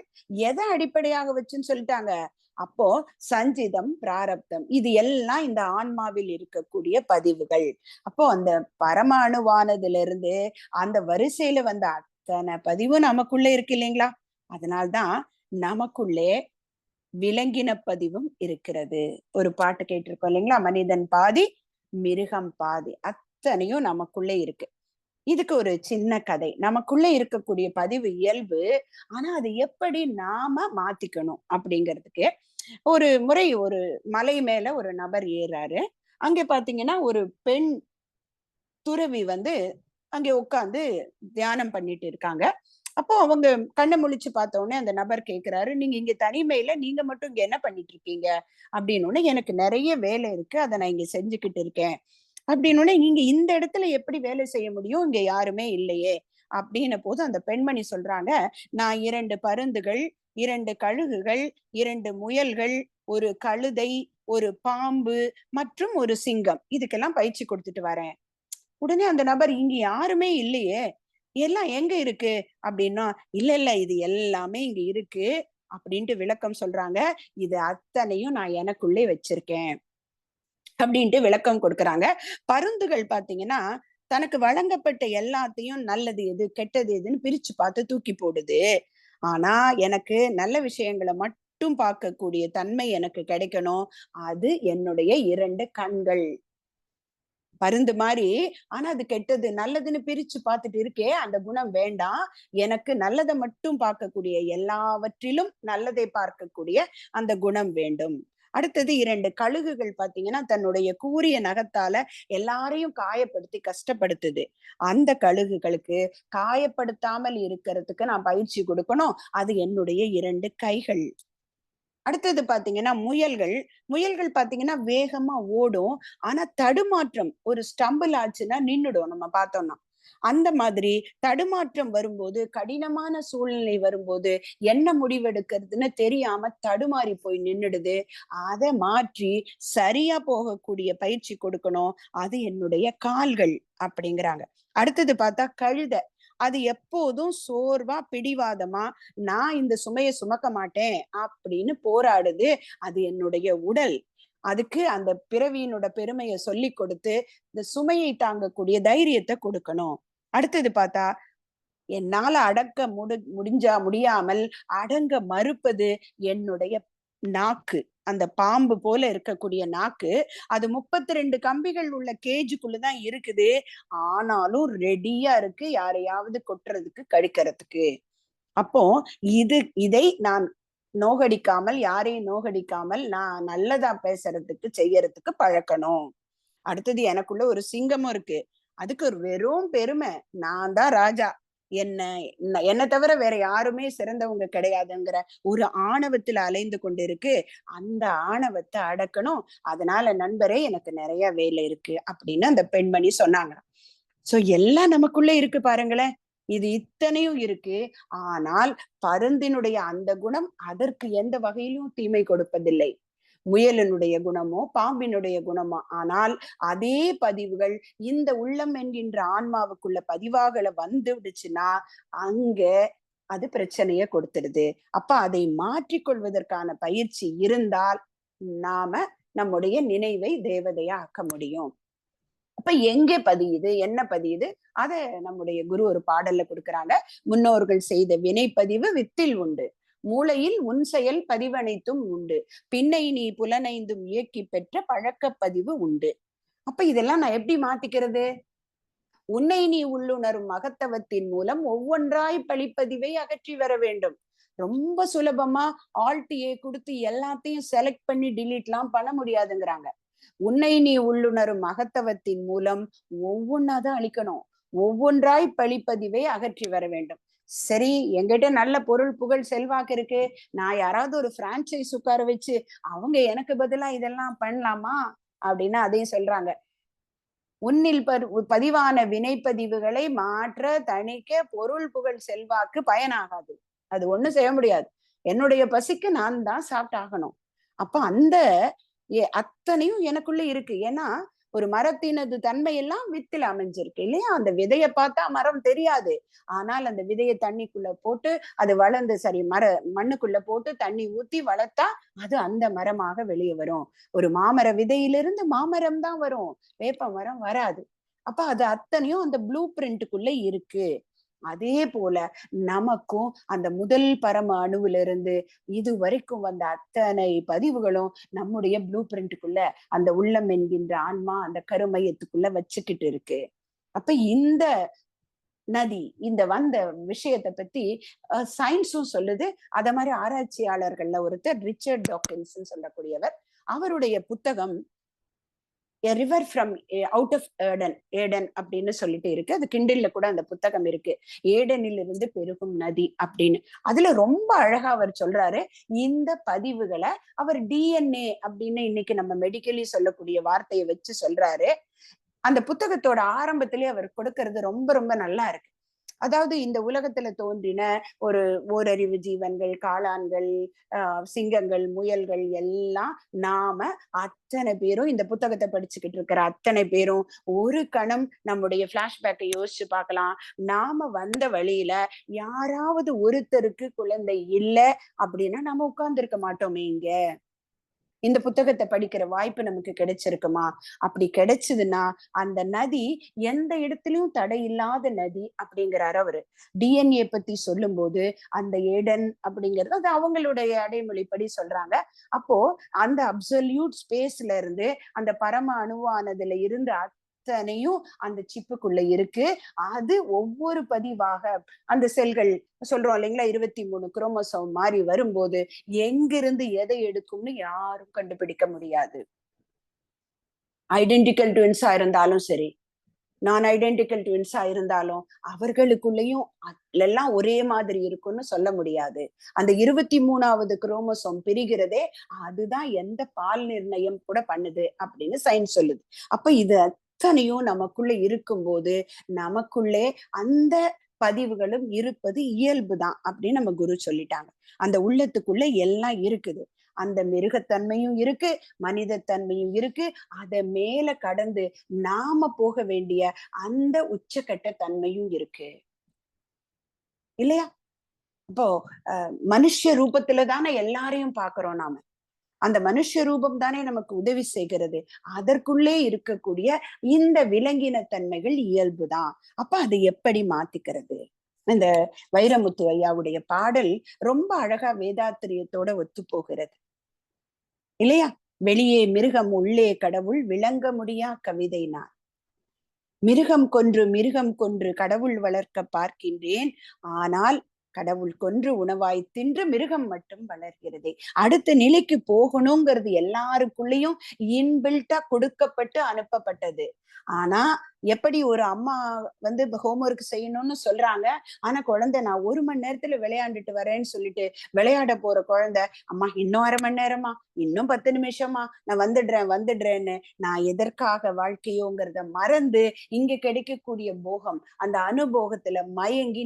எதை அடிப்படையாக வச்சுன்னு சொல்லிட்டாங்க. அப்போ சஞ்சிதம் பிராரப்தம் இது எல்லாம் இந்த ஆன்மாவில் இருக்கக்கூடிய பதிவுகள். அப்போ அந்த பரமாணுவானதுல இருந்து அந்த வரிசையில வந்த அத்தனை பதிவும் நமக்குள்ள இருக்கு இல்லைங்களா. அதனால்தான் நமக்குள்ளே விலங்கின பதிவும் இருக்கிறது. ஒரு பாட்டு கேட்டிருக்கோம் இல்லைங்களா, மனிதன் பாதி மிருகம் பாதி, அத்தனையும் நமக்குள்ளே இருக்கு. இதுக்கு ஒரு சின்ன கதை. நமக்குள்ள இருக்கக்கூடிய பதிவு இயல்பு, ஆனா அது எப்படி நாம மாத்திக்கணும் அப்படிங்கிறதுக்கு ஒரு முறை ஒரு மலை மேல ஒரு நபர் ஏறாரு. அங்க பாத்தீங்கன்னா ஒரு பெண் துறவி அங்கே உட்கார்ந்து தியானம் பண்ணிட்டு இருக்காங்க. அப்போ அவங்க கண்ண முழிச்சு பார்த்த உடனே அந்த நபர் கேட்கிறாரு, நீங்க இங்க தனிமையில நீங்க மட்டும் இங்க என்ன பண்ணிட்டு இருக்கீங்க? அப்படின்னு உடனே, எனக்கு நிறைய வேலை இருக்கு. அதை நான் இங்க செஞ்சுக்கிட்டு இருக்கேன். அப்படின்னு உடனே, நீங்க இந்த இடத்துல எப்படி வேலை செய்ய முடியும்? இங்க யாருமே இல்லையே. அப்படின்ன போது அந்த பெண்மணி சொல்றாங்க, நான் 2 பருந்துகள், 2 கழுகுகள், 2 முயல்கள், ஒரு கழுதை, ஒரு பாம்பு மற்றும் ஒரு சிங்கம் இதுக்கெல்லாம் பயிற்சி கொடுத்துட்டு வரேன். உடனே அந்த நபர், இங்க யாருமே இல்லையே, எல்லாம் எங்க இருக்கு அப்படின்னா, இல்ல இல்ல இது எல்லாமே இங்க இருக்கு அப்படின்ட்டு விளக்கம் சொல்றாங்க. இது அத்தனையும் நான் எனக்குள்ளே வச்சிருக்கேன் அப்படின்ட்டு விளக்கம் கொடுக்கறாங்க. பருந்துகள் பாத்தீங்கன்னா, தனக்கு வழங்கப்பட்ட எல்லாத்தையும் நல்லது எது, கெட்டது எதுன்னு பிரிச்சு பார்த்து தூக்கி போடுது. ஆனா எனக்கு நல்ல விஷயங்களை மட்டும் பார்க்கக்கூடிய தன்மை எனக்கு கிடைக்கணும். அது என்னுடைய 2 கண்கள். பருந்து மாதிரி, ஆனா அது கெட்டது நல்லதுன்னு பிரிச்சு பார்த்துட்டு இருக்கே, அந்த குணம் வேண்டாம். எனக்கு நல்லதை மட்டும் பார்க்கக்கூடிய, எல்லாவற்றிலும் நல்லதை பார்க்கக்கூடிய அந்த குணம் வேண்டும். அடுத்தது 2 கழுகுகள் பாத்தீங்கன்னா, தன்னுடைய கூரிய நகத்தால எல்லாரையும் காயப்படுத்தி கஷ்டப்படுத்துது. அந்த கழுகுகளுக்கு காயப்படுத்தாமல் இருக்கிறதுக்கு நான் பயிற்சி கொடுக்கணும். அது என்னுடைய 2 கைகள். அடுத்தது பாத்தீங்கன்னா முயல்கள். முயல்கள் பாத்தீங்கன்னா வேகமா ஓடும். ஆனா தடுமாற்றம், ஒரு ஸ்டம்பிள் ஆச்சுன்னா நின்னுடும் நம்ம பார்த்தோம்னா. அந்த மாதிரி தடுமாற்றம் வரும்போது, கடினமான சூழ்நிலை வரும்போது, என்ன முடிவெடுக்கிறதுன்னு தெரியாம தடுமாறி போய் நின்னுடுது. அதை மாற்றி சரியா போகக்கூடிய பயிற்சி கொடுக்கணும். அது என்னுடைய கால்கள் அப்படிங்கிறாங்க. அடுத்தது பார்த்தா கழுதை. அது எப்போதும் சோர்வா, பிடிவாதமா, நான் இந்த சுமையை சுமக்க மாட்டேன் அப்படின்னு போராடுது. அது என்னுடைய உடல். அதுக்கு அந்த பிறவியினோட பெருமையை சொல்லி கொடுத்து, இந்த சுமையை தாங்கக்கூடிய தைரியத்தை கொடுக்கணும். அடுத்தது பார்த்தா, என்னால அடக்க முடியாமல் அடங்க மறுப்பது என்னுடைய நாக்கு. அந்த பாம்பு போல இருக்கக்கூடிய நாக்கு. அது 32 கம்பிகள் உள்ள கேஜுக்குள்ளதான் இருக்குது. ஆனாலும் ரெடியா இருக்கு யாரையாவது கொட்டுறதுக்கு, கடிக்கிறதுக்கு. அப்போ இதை நான் நோகடிக்காமல், யாரையும் நோகடிக்காமல் நான் நல்லதா பேசுறதுக்கு, செய்யறதுக்கு பழக்கணும். அடுத்தது எனக்குள்ள ஒரு சிங்கமும் இருக்கு. அதுக்கு ஒரு வெறும் பெருமை, நான் தான் ராஜா, என்ன தவிர வேற யாருமே சிறந்தவங்க கிடையாதுங்கிற ஒரு ஆணவத்துல அலைந்து கொண்டிருக்கு. அந்த ஆணவத்தை அடக்கணும். அதனால நண்பரே, எனக்கு நிறைய வேலை இருக்கு அப்படின்னு அந்த பெண்மணி சொன்னாங்க. சோ எல்லாம் நமக்குள்ள இருக்கு பாருங்களேன். இது இத்தனையும் இருக்கு. ஆனால் பருந்தினுடைய அந்த குணம் அதற்கு எந்த வகையிலும் தீமை கொடுப்பதில்லை. முயலினுடைய குணமோ, பாம்பினுடைய குணமோ. ஆனால் அதே பதிவுகள் இந்த உள்ளம் என்கின்ற ஆன்மாவுக்குள்ள பதிவாகல வந்துடுச்சுன்னா, அங்க அது பிரச்சனைய கொடுத்துடுது. அப்ப அதை மாற்றிக்கொள்வதற்கான பயிற்சி இருந்தால், நாம நம்முடைய நினைவை தேவதையா ஆக்க முடியும். அப்ப எங்க பதியுது, என்ன பதியுது, அத நம்முடைய குரு ஒரு பாடல்ல கொடுக்கறாங்க. முன்னோர்கள் செய்த வினைப்பதிவு வித்தில் உண்டு. மூளையில் உன் செயல் பதிவனைத்தும் உண்டு. பின்னை நீ புலனைந்தும் இயக்கி பெற்ற பழக்கப்பதிவு உண்டு. அப்ப இதெல்லாம் நான் எப்படி மாத்திக்கிறது? உன்னை நீ உள்ளுணரும் மகத்தவத்தின் மூலம் ஒவ்வொன்றாய் பழிப்பதிவை அகற்றி வர வேண்டும். ரொம்ப சுலபமா ஆல்ட் ஏ கொடுத்து எல்லாத்தையும் செலக்ட் பண்ணி டிலீட்லாம் பண்ண முடியாதுங்கிறாங்க. உன்னை நீ உள்ளுணரும் மகத்தவத்தின் மூலம் ஒவ்வொன்னாதான் அழிக்கணும். ஒவ்வொன்றாய் பழிப்பதிவை அகற்றி வர வேண்டும். சரி, என்கிட்ட நல்ல பொருள், புகழ், செல்வாக்கு இருக்கு. நான் யாராவது ஒரு பிரான்சைஸ் உட்கார வச்சு அவங்க எனக்கு பதிலா இதெல்லாம் பண்ணலாமா அப்படின்னு அதையும் சொல்றாங்க. உன்னில் பதிவான வினைப்பதிவுகளை மாற்ற, தணிக்க பொருள், புகழ், செல்வாக்கு பயனாகாது. அது ஒண்ணும் செய்ய முடியாது. என்னுடைய பசிக்கு நான் தான் சாப்பிட்டாகணும். அப்ப அந்த அத்தனையும் எனக்குள்ள இருக்கு. ஏன்னா ஒரு மரத்தினது தன்மை எல்லாம் வித்தில் அமைஞ்சிருக்கு இல்லையா? அந்த விதைய பார்த்தா மரம் தெரியாது. ஆனால் அந்த விதையை தண்ணிக்குள்ள போட்டு அது வளர்ந்து, சரி, மண்ணுக்குள்ள போட்டு தண்ணி ஊத்தி வளர்த்தா அது அந்த மரமாக வெளியே வரும். ஒரு மாமர விதையிலிருந்து மாமரம் தான் வரும், வேப்ப மரம் வராது. அப்ப அது அத்தனையும் அந்த ப்ளூ பிரிண்ட்டுக்குள்ள இருக்கு. அதே போல நமக்கும் அந்த முதல் பரம அணுவில இருந்து இது வரைக்கும் வந்த அத்தனை பதிவுகளும் நம்முடைய ப்ளூ பிரிண்ட்டுக்குள்ள, அந்த உள்ளம் என்கின்ற ஆன்மா அந்த கருமையத்துக்குள்ள வச்சுக்கிட்டு இருக்கு. அப்ப இந்த நதி, இந்த வந்த விஷயத்தை பத்தி சயின்ஸும் சொல்லுது. அத மாதிரி ஆராய்ச்சியாளர்கள்ல ஒருத்தர் ரிச்சர்ட் டாக்கின்ஸ் சொல்லக்கூடியவர், அவருடைய புத்தகம் a river from out of Eden, Eden அப்படின்னு சொல்லிட்டு இருக்கு. அது கிண்டில்ல கூட அந்த புத்தகம் இருக்கு. ஏடனில் இருந்து பெருகும் நதி அப்படின்னு. அதுல ரொம்ப அழகா அவர் சொல்றாரு. இந்த பதிவுகளை அவர் டிஎன்ஏ அப்படின்னு இன்னைக்கு நம்ம மெடிக்கலி சொல்லக்கூடிய வார்த்தையை வச்சு சொல்றாரு. அந்த புத்தகத்தோட ஆரம்பத்திலேயே அவர் கொடுக்கறது ரொம்ப ரொம்ப நல்லா இருக்கு. அதாவது இந்த உலகத்துல தோன்றின ஒரு ஓரறிவு ஜீவன்கள், காளான்கள், சிங்கங்கள், முயல்கள் எல்லாம் நாம அத்தனை பேரும் இந்த புத்தகத்தை படிச்சுக்கிட்டு இருக்கிற அத்தனை பேரும் ஒரு கணம் நம்முடைய பிளாஷ்பேக்கை யோசிச்சு பார்க்கலாம். நாம வந்த வழியில யாராவது ஒருத்தருக்கு குழந்தை இல்லை அப்படின்னா நம்ம உட்கார்ந்துருக்க மாட்டோமே இங்க. இந்த புத்தகத்தை படிக்கிற வாய்ப்பு நமக்கு கிடைச்சிருக்குமா? அப்படி கிடைச்சதுன்னா அந்த நதி எந்த இடத்துலயும் தடை இல்லாத நதி அப்படிங்கிறாரு அவரு. டிஎன்ஏ பத்தி சொல்லும் போது அந்த ஏடன் அப்படிங்கிறது அது அவங்களுடைய அடைமொழிப்படி சொல்றாங்க. அப்போ அந்த அப்சல்யூட் ஸ்பேஸ்ல இருந்து அந்த பரம அணுவானதுல இருந்து அத்தனையும் அந்த சிப்புக்குள்ள இருக்கு. அது ஒவ்வொரு பதிவாக அந்த செல்கள் சொல்றோம் இல்லைங்களா, 23 குரோமோசோம் மாறி வரும்போது எங்கிருந்து எதை எடுக்கும்னு யாரும் கண்டுபிடிக்க முடியாது. ஐடென்டிக்கல் ட்வின்ஸா இருந்தாலும் சரி, நான் ஐடென்டிக்கல் ட்வின்ஸா இருந்தாலும் அவர்களுக்குள்ளேயும் எல்லாம் ஒரே மாதிரி இருக்கும்னு சொல்ல முடியாது. அந்த 23வது குரோமோசோம் பிரிகிறதே அதுதான் எந்த பால் நிர்ணயம் கூட பண்ணுது அப்படின்னு சயின்ஸ் சொல்லுது. அப்ப இது அத்தனையும் நமக்குள்ள இருக்கும்போது நமக்குள்ளே அந்த பதிவுகளும் இருப்பது இயல்புதான் அப்படின்னு நம்ம குரு சொல்லிட்டாங்க. அந்த உள்ளத்துக்குள்ள எல்லாம் இருக்குது. அந்த மிருகத்தன்மையும் இருக்கு, மனித தன்மையும் இருக்கு. அதை மேல கடந்து நாம போக வேண்டிய அந்த உச்சக்கட்ட தன்மையும் இருக்கு இல்லையா? இப்போ மனுஷ ரூபத்துல தானே எல்லாரையும் பாக்குறோம் நாம. அந்த மனுஷ ரூபம் தானே நமக்கு உதவி செய்கிறது. அதற்குள்ளே இருக்கக்கூடிய இந்த விலங்கின தன்மைகள் இயல்புதான். அப்ப அதை எப்படி மாத்திக்கிறது? இந்த வைரமுத்து ஐயாவுடைய பாடல் ரொம்ப அழகா வேதாத்திரியத்தோட ஒத்து போகிறது இல்லையா? வெளியே மிருகம் உள்ளே கடவுள் விளங்க முடியா கவிதை நான். மிருகம் கொன்று கடவுள் வளர்க்க பார்க்கின்றேன். ஆனால் கடவுள் கொன்று உணவாய் தின்று மிருகம் மட்டும் வளர்கிறது. அடுத்த நிலைக்கு போகணுங்கிறது எல்லாருக்குள்ளயும் இன்பில்ட்டா கொடுக்கப்பட்டு அனுப்பப்பட்டது. ஆனா எப்படி ஒரு அம்மா வந்து ஹோம்ஒர்க் செய்யணும்னு சொல்றாங்க, ஆனா குழந்தை நான் 1 மணி நேரத்துல விளையாண்டுட்டு வரேன்னு சொல்லிட்டு விளையாட போற குழந்தை, அம்மா இன்னும் 1/2 மணி நேரமா, இன்னும் 10 நிமிஷமா, நான் வந்துடுறேன்னு நான் எதற்காக வாழ்க்கையோங்கிறத மறந்து இங்க கிடைக்கக்கூடிய போகம் அந்த அனுபோகத்துல மயங்கி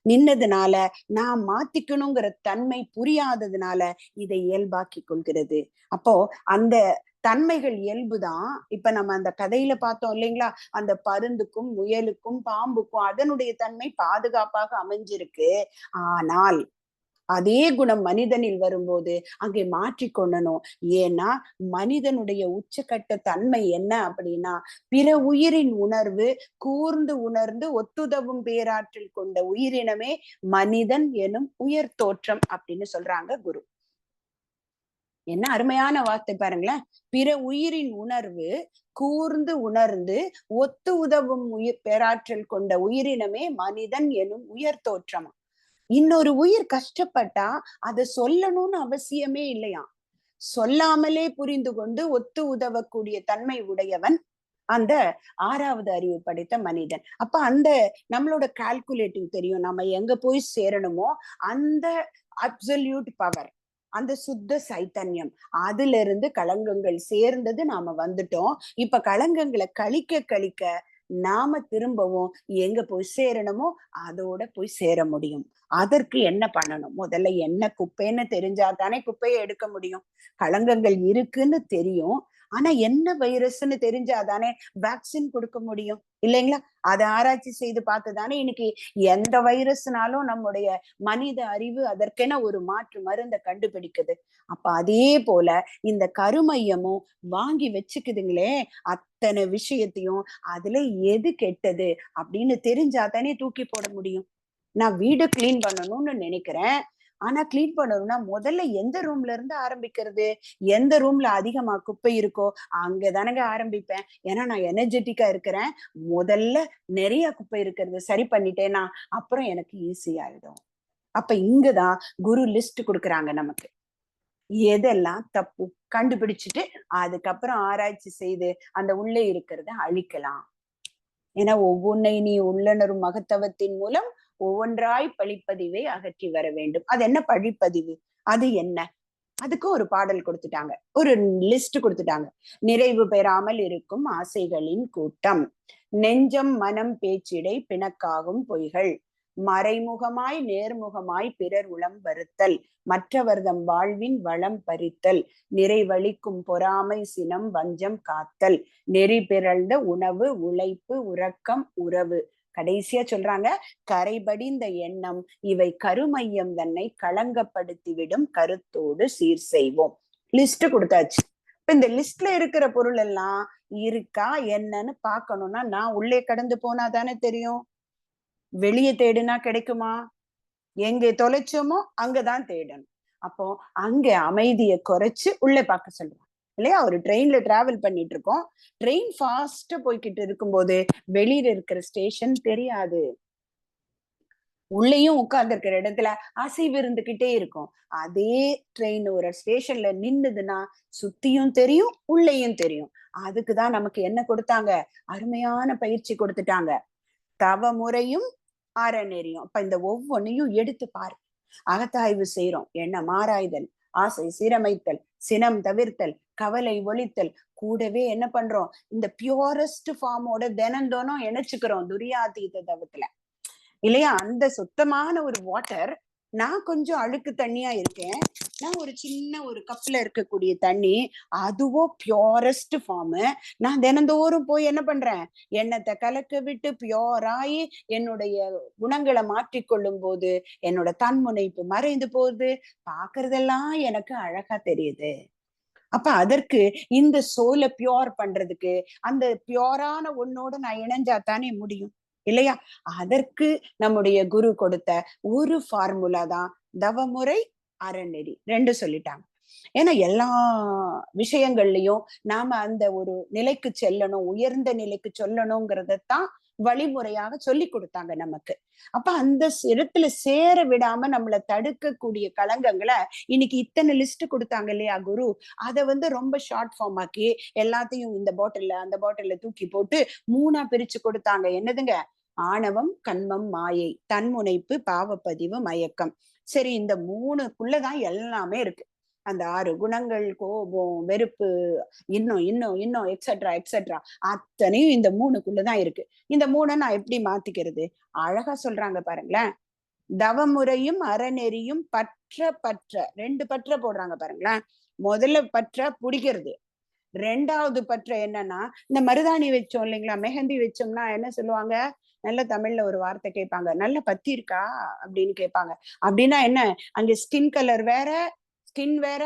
நின்னதுனால நான் மாத்திக்கணுங்கிற தன்மை புரியாததுனால இதை இயல்பாக்கி கொள்கிறது. அப்போ அந்த தன்மைகள் இயல்புதான். இப்ப நம்ம அந்த கதையில பார்த்தோம் இல்லைங்களா, அந்த பருந்துக்கும் முயலுக்கும் பாம்புக்கும் அதனுடைய தன்மை பாதுகாப்பாக அமைஞ்சிருக்கு. ஆனால் அதே குணம் மனிதனில் வரும்போது அங்கே மாற்றிக்கொள்ளணும். ஏன்னா மனிதனுடைய உச்சக்கட்ட தன்மை என்ன அப்படின்னா பிற உயிரின் உணர்வு கூர்ந்து உணர்ந்து ஒத்துதவும் பேராற்றல் கொண்ட உயிரினமே மனிதன் எனும் உயர் தோற்றம் அப்படின்னு சொல்றாங்க குரு. என்ன அருமையான வார்த்தை பாருங்களேன். பிற உயிரின் உணர்வு கூர்ந்து உணர்ந்து ஒத்து உதவும் உயிர் பேராற்றல் கொண்ட உயிரினமே மனிதன் எனும் உயர் தோற்றமா. இன்னொரு உயிர் கஷ்டப்பட்டா அதை சொல்லணும்னு அவசியமே இல்லையா. சொல்லாமலே புரிந்து கொண்டு ஒத்து உதவக்கூடிய தன்மை உடையவன் அந்த 6வது அறிவு படைத்த மனிதன். அப்ப அந்த நம்மளோட கால்குலேட்டிவ் தெரியும், நம்ம எங்க போய் சேரணுமோ அந்த அப்சல்யூட் பவர், அந்த சுத்த சைத்தன்யம், அதுல இருந்து களங்கங்கள் சேர்ந்தது நாம வந்துட்டோம். இப்ப களங்கங்களை கழிக்க நாம திரும்பவும் எங்க போய் சேரணுமோ அதோட போய் சேர முடியும். அதற்கு என்ன பண்ணணும்? முதல்ல என்ன குப்பைன்னு தெரிஞ்சா தானே குப்பையை எடுக்க முடியும். களங்கங்கள் இருக்குன்னு தெரியும், ஆனா என்ன வைரஸ்ன்னு தெரிஞ்சாதானே வேக்சின் கொடுக்க முடியும் இல்லைங்களா? அதை ஆராய்ச்சி செய்து பார்த்துதானே இன்னைக்கு எந்த வைரஸ்னாலும் நம்முடைய மனித அறிவு அதற்கென ஒரு மாற்று மருந்தை கண்டுபிடிக்குது. அப்ப அதே போல இந்த கருமையமும் வாங்கி வச்சுக்குதுங்களே அத்தனை விஷயத்தையும், அதுல எது கெட்டது அப்படின்னு தெரிஞ்சாதானே தூக்கி போட முடியும். நான் வீடு கிளீன் பண்ணணும்னு நினைக்கிறேன், ஆனா கிளீன் பண்ணணும்னா முதல்ல எந்த ரூம்ல இருந்து ஆரம்பிக்கிறது? எந்த ரூம்ல அதிகமா குப்பை இருக்கோ அங்கதானங்க ஆரம்பிப்பேன். ஏன்னா நான் எனர்ஜெட்டிக்கா இருக்கிறேன். முதல்ல நிறைய குப்பை இருக்கிறது சரி பண்ணிட்டேன்னா அப்புறம் எனக்கு ஈஸி ஆயிடும். அப்ப இங்கதான் குரு லிஸ்ட் கொடுக்குறாங்க நமக்கு. எதெல்லாம் தப்பு கண்டுபிடிச்சிட்டு அதுக்கப்புறம் ஆராய்ச்சி செய்து அந்த உள்ளே இருக்கிறத அழிக்கலாம். ஏன்னா ஒவ்வொன்றை நீ உள்ளணரும் மகத்தவத்தின் மூலம் ஒவ்வொன்றாய் பழிப்பதிவை அகற்றி வர வேண்டும். அது என்ன பழிப்பதிவு? அது என்ன? அதுக்கு ஒரு பாடல் கொடுத்துட்டாங்க, ஒரு லிஸ்ட் கொடுத்துட்டாங்க. நிறைவு பெறாமல் இருக்கும் ஆசைகளின் கூட்டம், நெஞ்சம் மனம் பேச்சிடை பிணக்காகும் பொய்கள், மறைமுகமாய் நேர்முகமாய் பிறர் உளம் வருத்தல், மற்றவர்தம் வாழ்வின் வளம் பறித்தல், நிறைவழிக்கும் பொறாமை சினம் வஞ்சம் காத்தல், நெறி பிறழ்ந்த உணவு உழைப்பு உறக்கம் உறவு. கடைசியா சொல்றாங்க, கரைபடிந்த எண்ணம் இவை கருமையம் தன்னை களங்கப்படுத்திவிடும் கருத்தோடு சீர் செய்வோம். லிஸ்ட் கொடுத்தாச்சு. இப்ப இந்த லிஸ்ட்ல இருக்கிற பொருள் எல்லாம் இருக்கா என்னன்னு பாக்கணும்னா நான் உள்ளே கடந்து போனா தானே தெரியும். வெளியே தேடுனா கிடைக்குமா? எங்க தொலைச்சோமோ அங்கதான் தேடணும். அப்போ அங்க அமைதியை குறைச்சு உள்ளே பார்க்க சொல்றோம் இல்லையா? ஒரு ட்ரெயின்ல டிராவல் பண்ணிட்டு இருக்கோம், ட்ரெயின் ஃபாஸ்டா போய்கிட்டு இருக்கும்போது வெளியில இருக்கிற ஸ்டேஷன் தெரியாது, உள்ளேயும் உட்கார்ந்து இருக்கிற இடத்துல அசைவு இருந்துகிட்டே இருக்கும். அதே ட்ரெயின் ஒரு ஸ்டேஷன்ல நின்னுதுன்னா சுத்தியும் தெரியும் உள்ளேயும் தெரியும். அதுக்குதான் நமக்கு என்ன கொடுத்தாங்க? அருமையான பயிற்சி கொடுத்துட்டாங்க, தவ முறையும் அறநெறியும். அப்ப இந்த ஒவ்வொன்னையும் எடுத்து பாரு. அகத்தாய்வு செய்யறோம், எண்ண மாறாய்தல், ஆசை சீரமைத்தல், சினம் தவிர்த்தல், கவலை ஒழித்தல். கூடவே என்ன பண்றோம்? இந்த பியூரஸ்ட் ஃபார்மோட தினந்தோனும் இணைச்சுக்கிறோம் துரியாதீத தவத்துல இல்லையா? அந்த சுத்தமான ஒரு வாட்டர். நான் கொஞ்சம் அழுக்கு தண்ணியா இருக்கேன், நான் ஒரு சின்ன ஒரு கப்ல இருக்கக்கூடிய தண்ணி, அதுவோ பியூரஸ்ட் ஃபார்ம். நான் தினந்தோறும் போய் என்ன பண்றேன்? எண்ணத்தை கலக்க விட்டு பியூராயி என்னுடைய குணங்களை மாற்றிக்கொள்ளும் போது என்னோட தன்முனைப்பு மறைந்து போகுது, பாக்குறதெல்லாம் எனக்கு அழகா தெரியுது. அப்ப அதற்கு இந்த சோலை பியூர் பண்றதுக்கு அந்த பியூரான ஒன்னோட நான் இணைஞ்சா தானே முடியும் இல்லையா? அதற்கு நம்முடைய குரு கொடுத்த ஒரு ஃபார்முலா தான் தவமுறை அறநெறி, ரெண்டு சொல்லிட்டாங்க. ஏன்னா எல்லா விஷயங்கள்லயும் நாம அந்த ஒரு நிலைக்கு செல்லணும், உயர்ந்த நிலைக்கு சொல்லணுங்கிறதான் வழிமுறையாக சொல்லி கொடுத்தாங்க நமக்கு. அப்ப அந்த இடத்துல சேர விடாம நம்மளை தடுக்கக்கூடிய களங்கங்களை இன்னைக்கு இத்தனை லிஸ்ட் கொடுத்தாங்க இல்லையா குரு, அதை ரொம்ப ஷார்ட் ஃபார்ம் ஆக்கி எல்லாத்தையும் இந்த பாட்டில்ல அந்த பாட்டில்ல தூக்கி போட்டு 3ஆ பிரிச்சு கொடுத்தாங்க. என்னதுங்க? ஆணவம் கண்மம் மாயை, தன்முனைப்பு பாவப்பதிவு மயக்கம். சரி, இந்த 3க்குள்ளதான் எல்லாமே இருக்கு. அந்த 6 குணங்கள், கோபம் வெறுப்பு, இன்னும் இன்னும் இன்னும் எக்ஸெட்ரா எக்ஸெட்ரா அத்தனையும் இந்த 3க்குள்ளதான் இருக்கு. இந்த 3 நான் எப்படி மாத்திக்கிறது? அழகா சொல்றாங்க பாருங்களேன். தவமுறையும் அறநெறியும் பற்ற பற்ற, 2 பற்ற போடுறாங்க பாருங்களேன். முதல்ல பற்ற பிடிக்கிறது, 2வது பற்ற என்னன்னா இந்த மருதாணி வச்சோம் இல்லைங்களா, மெஹந்தி வச்சோம்னா என்ன சொல்லுவாங்க? நல்ல தமிழ்ல ஒரு வார்த்தை கேட்பாங்க, நல்ல பத்தி இருக்கா அப்படின்னு கேட்பாங்க. அப்படின்னா என்ன? அங்க ஸ்கின் கலர் வேற, ஸ்கின் வேற,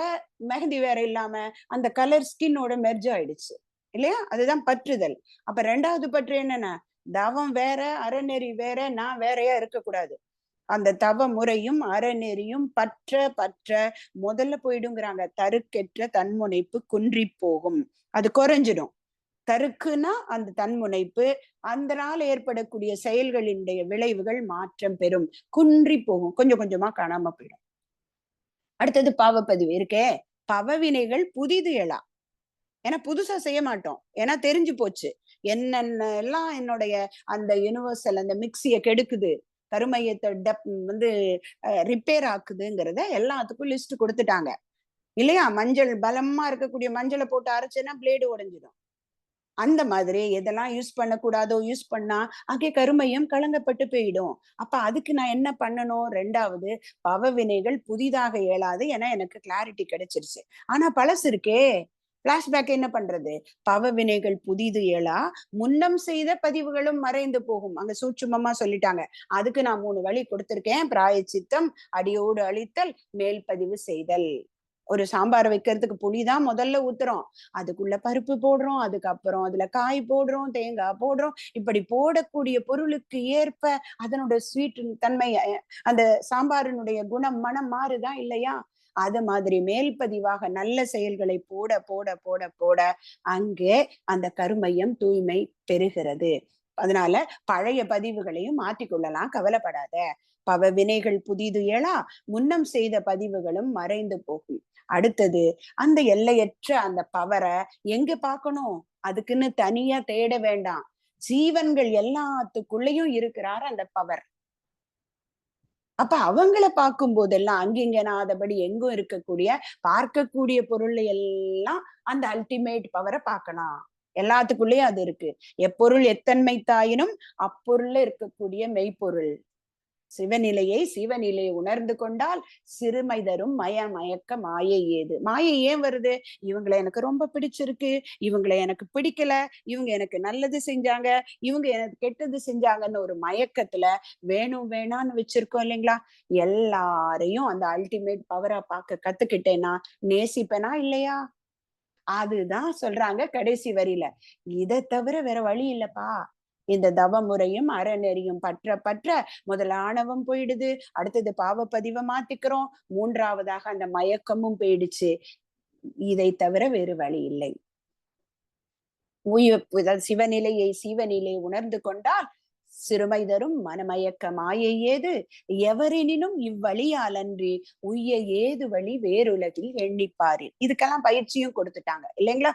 மெஹந்தி வேற இல்லாம அந்த கலர் ஸ்கின்னோட மெர்ஜ் ஆயிடுச்சு இல்லையா? அதுதான் பற்றுதல். அப்ப 2வது பற்று என்னன்னா, தவம் வேற அறநெறி வேற, நான் வேறையா இருக்கக்கூடாது. அந்த தவ முறையும் அறநெறியும் பற்ற பற்ற முதல்ல போயிடுங்கிறாங்க. தருக்கெற்ற தன்முனைப்பு குன்றி போகும், அது குறைஞ்சிடும். தருக்குன்னா அந்த தன்முனைப்பு, அந்த நாள் ஏற்படக்கூடிய செயல்களினுடைய விளைவுகள் மாற்றம் பெறும், குன்றி போகும், கொஞ்சம் கொஞ்சமா காணாம போயிடும். அடுத்தது பாவப்பதிவு இருக்கே, பவவினைகள் புதிது எழா. ஏன்னா புதுசா செய்ய மாட்டோம், ஏன்னா தெரிஞ்சு போச்சு என்னென்ன எல்லாம் என்னுடைய அந்த யூனிவர்சல் அந்த மிக்சிய கெடுக்குது, கருமையத்தை ரிப்பேர் ஆக்குதுங்கிறத எல்லாத்துக்கும் லிஸ்ட் கொடுத்துட்டாங்க இல்லையா? மஞ்சள் பலமா இருக்கக்கூடிய மஞ்சளை போட்டு அரைச்சேன்னா பிளேடு உடைஞ்சிடும். அந்த மாதிரி எதெல்லாம் யூஸ் பண்ணக்கூடாதோ யூஸ் பண்ணா அங்கே கருமையும் கலங்கப்பட்டு போயிடும். அப்ப அதுக்கு நான் என்ன பண்ணணும்? 2வது பவவினைகள் புதிதாக இயலாது, ஏன்னா எனக்கு கிளாரிட்டி கிடைச்சிருச்சு. ஆனா பழசு இருக்கே, பிளாஷ்பேக் என்ன பண்றது? பவவினைகள் புதிது இயலா, முன்னம் செய்த பதிவுகளும் மறைந்து போகும். அங்க சூட்சுமமா சொல்லிட்டாங்க. அதுக்கு நான் 3 வழி கொடுத்திருக்கேன். பிராயச்சித்தம், அடியோடு அழித்தல், மேல் பதிவு செய்தல். ஒரு சாம்பார் வைக்கிறதுக்கு புளிதான் முதல்ல ஊத்துறோம், அதுக்குள்ள பருப்பு போடுறோம், அதுக்கப்புறம் அதுல காய் போடுறோம், தேங்காய் போடுறோம். இப்படி போடக்கூடிய பொருளுக்கு ஏற்ப அதனுடைய ஸ்வீட் தன்மை, அந்த சாம்பாரினுடைய குணம் மனம் மாறுதா இல்லையா? அது மாதிரி மேல் பதிவாக நல்ல செயல்களை போட போட போட போட அங்கே அந்த கருமையம் தூய்மை பெறுகிறது. அதனால பழைய பதிவுகளையும் மாற்றிக்கொள்ளலாம், கவலைப்படாத. பவ வினைகள் புதிது எழா, முன்னம் செய்த பதிவுகளும் மறைந்து போகும். அடுத்தது, அந்த எல்லையற்ற அந்த பவரை எங்க பார்க்கணும்? அதுக்குன்னு தனியா தேட வேண்டாம். ஜீவன்கள் எல்லாத்துக்குள்ளயும் இருக்கிறார் அந்த பவர். அப்ப அவங்கள பார்க்கும் போதெல்லாம் அங்கிங்கனாதபடி எங்கும் இருக்கக்கூடிய பார்க்கக்கூடிய பொருள் எல்லாம் அந்த அல்டிமேட் பவரை பார்க்கலாம். எல்லாத்துக்குள்ளேயும் அது இருக்கு. எப்பொருள் எத்தன்மை தாயினும் அப்பொருள்ல இருக்கக்கூடிய மெய்ப்பொருள். சிவநிலையை சிவநிலையை உணர்ந்து கொண்டால் சிறுமை தரும் மயக்க மாயை ஏது. மாயை ஏன் வருது? இவங்களை எனக்கு ரொம்ப பிடிச்சிருக்கு, இவங்களை எனக்கு பிடிக்கல, இவங்க எனக்கு நல்லது செஞ்சாங்க, இவங்க எனக்கு கெட்டது செஞ்சாங்கன்னு ஒரு மயக்கத்துல வேணும் வேணான்னு வச்சிருக்கோம் இல்லைங்களா? எல்லாரையும் அந்த அல்டிமேட் பவரா பார்க்க கத்துக்கிட்டேன்னா நேசிப்பேனா இல்லையா? அதுதான் சொல்றாங்க கடைசி வரியில. இதை தவிர வேற வழி இல்லப்பா. இந்த தவ முறையும் அறநெறியும் பற்ற பற்ற முதல்ல ஆணவம் போயிடுது, அடுத்தது பாவப்பதிவை மாத்திக்கிறோம், மூன்றாவதாக அந்த மயக்கமும் போயிடுச்சு. இதை தவிர வேறு வழி இல்லை. சிவநிலையை சிவநிலை உணர்ந்து கொண்டால் சிறுமை தரும் மனமயக்க மாயை ஏது, எவரெனினும் இவ்வழியால் அன்றி உய்ய ஏது வழி வேறுலகில் எண்ணிப்பாரு. இதுக்கெல்லாம் பயிற்சியும் கொடுத்துட்டாங்க இல்லைங்களா?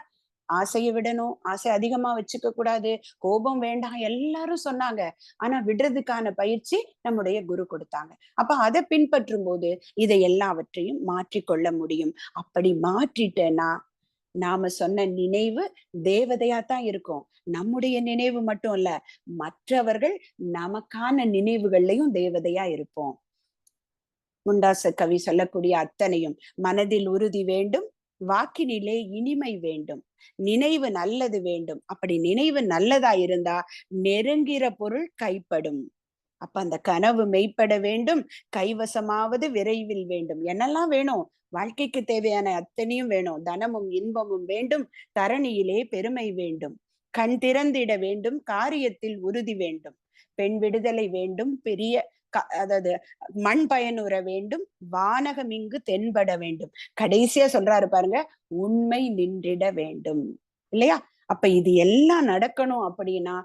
ஆசையை விடணும், ஆசை அதிகமா வச்சுக்க கூடாது, கோபம் வேண்டாம், எல்லாரும் சொன்னாங்க. ஆனா விடுறதுக்கான பயிற்சி நம்முடைய குரு கொடுத்தாங்க. அப்ப அதை பின்பற்றும் போது இதை எல்லாவற்றையும் மாற்றிக்கொள்ள முடியும். அப்படி மாற்றிட்டேன்னா நாம சொன்ன நினைவு தேவதையாத்தான் இருக்கும். நம்முடைய நினைவு மட்டும் இல்ல, மற்றவர்கள் நமக்கான நினைவுகள்லயும் தேவதையா இருப்போம். முண்டாச கவி சொல்லக்கூடிய அத்தனையும் மனதில் உறுதி வேண்டும், வாக்கினிலே இனிமை வேண்டும், நினைவு நல்லது வேண்டும். அப்படி நினைவு நல்லதா இருந்தா நெருங்கிற பொருள் கைப்படும். அப்ப அந்த கனவு மெய்ப்பட வேண்டும், கைவசமாவது விரைவில் வேண்டும். என்னெல்லாம் வேணும்? வாழ்க்கைக்கு தேவையான அத்தனையும் வேணும். தனமும் இன்பமும் வேண்டும், தரணியிலே பெருமை வேண்டும், கண் திறந்திட வேண்டும், காரியத்தில் உறுதி வேண்டும், பெண் விடுதலை வேண்டும், பெரிய அதாவது மண் பயனுற வேண்டும், வானகம் இங்கு தென்பட வேண்டும். கடைசியா சொல்றாரு பாருங்க, உண்மை நின்றிட வேண்டும். இல்லையா? அப்ப இது எல்லாம் நடக்கணும் அப்படின்னா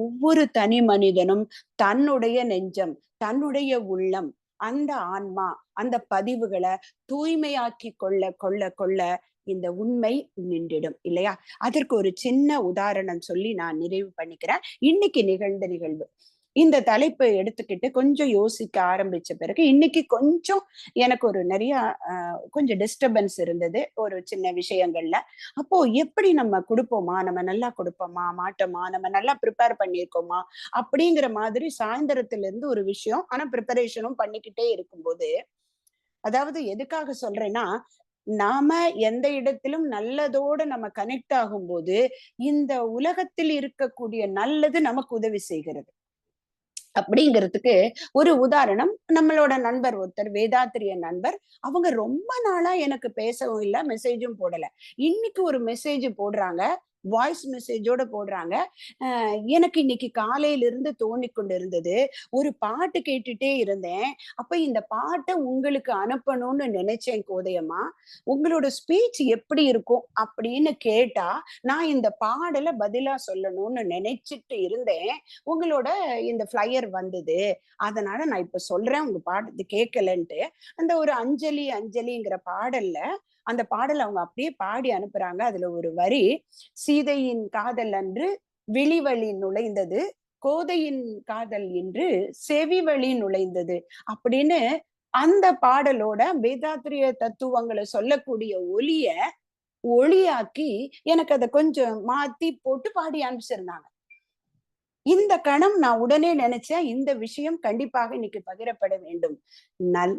ஒவ்வொரு தனி மனிதனும் தன்னுடைய நெஞ்சம், தன்னுடைய உள்ளம், அந்த ஆன்மா, அந்த பதிவுகளை தூய்மையாக்கி கொள்ள கொள்ள கொள்ள இந்த உண்மை நின்றிடும் இல்லையா? அதற்கு ஒரு சின்ன உதாரணம் சொல்லி நான் நிறைவு பண்ணிக்கிறேன். இன்னைக்கு நிகழ்ந்த நிகழ்வு. இந்த தலைப்பை எடுத்துக்கிட்டு கொஞ்சம் யோசிக்க ஆரம்பிச்ச பிறகு இன்னைக்கு கொஞ்சம் எனக்கு ஒரு நிறைய கொஞ்சம் டிஸ்டர்பன்ஸ் இருந்தது ஒரு சின்ன விஷயங்கள்ல. அப்போ எப்படி நம்ம கொடுப்போமா, நம்ம நல்லா கொடுப்போமா மாட்டோமா, நம்ம நல்லா ப்ரிப்பேர் பண்ணியிருக்கோமா அப்படிங்கிற மாதிரி சாயந்தரத்துல இருந்து ஒரு விஷயம். ஆனா ப்ரிப்பரேஷனும் பண்ணிக்கிட்டே இருக்கும்போது, அதாவது எதுக்காக சொல்றேன்னா, நாம எந்த இடத்திலும் நல்லதோட நம்ம கனெக்ட் ஆகும்போது இந்த உலகத்தில் இருக்கக்கூடிய நல்லது நமக்கு உதவி செய்கிறது. அப்படிங்கிறதுக்கு ஒரு உதாரணம், நம்மளோட நண்பர் ஒருத்தர், வேதாத்திரிய நண்பர். அவங்க ரொம்ப நாளா எனக்கு பேசவும் இல்ல, மெசேஜும் போடல. இன்னைக்கு ஒரு மெசேஜ் போடுறாங்க, வாய்ஸ் மெசேஜோட போடுறாங்க. எனக்கு இன்னைக்கு காலையில இருந்து தோணிக் கொண்டு இருந்தது, ஒரு பாட்டு கேட்டுட்டே இருந்தேன், அப்ப இந்த பாட்டை உங்களுக்கு அனுப்பணும்னு நினைச்சேன் கோதையம்மா. உங்களோட ஸ்பீச் எப்படி இருக்கும் அப்படின்னு கேட்டா நான் இந்த பாடலை பதிலா சொல்லணும்னு நினைச்சிட்டு இருந்தேன். உங்களோட இந்த ஃபிளையர் வந்தது, அதனால நான் இப்ப சொல்றேன், உங்க பாட்டு கேட்கலன்ட்டு. அந்த ஒரு அஞ்சலி அஞ்சலிங்கிற பாடல்ல அந்த பாடல் அவங்க அப்படியே பாடி அனுப்புறாங்க. அதுல ஒரு வரி, சீதையின் காதல் அன்று விழிவழி நுழைந்தது, கோதையின் காதல் என்று செவி வழி நுழைந்தது அப்படின்னு அந்த பாடலோட வேதாத்திரிய தத்துவங்களை சொல்லக்கூடிய ஒளியாக்கி எனக்கு அதை கொஞ்சம் மாத்தி போட்டு பாடி அனுப்பிச்சிருந்தாங்க. இந்த கணம் நான் உடனே நினைச்சேன், இந்த விஷயம் கண்டிப்பாக இன்னைக்கு பகிரப்பட வேண்டும்.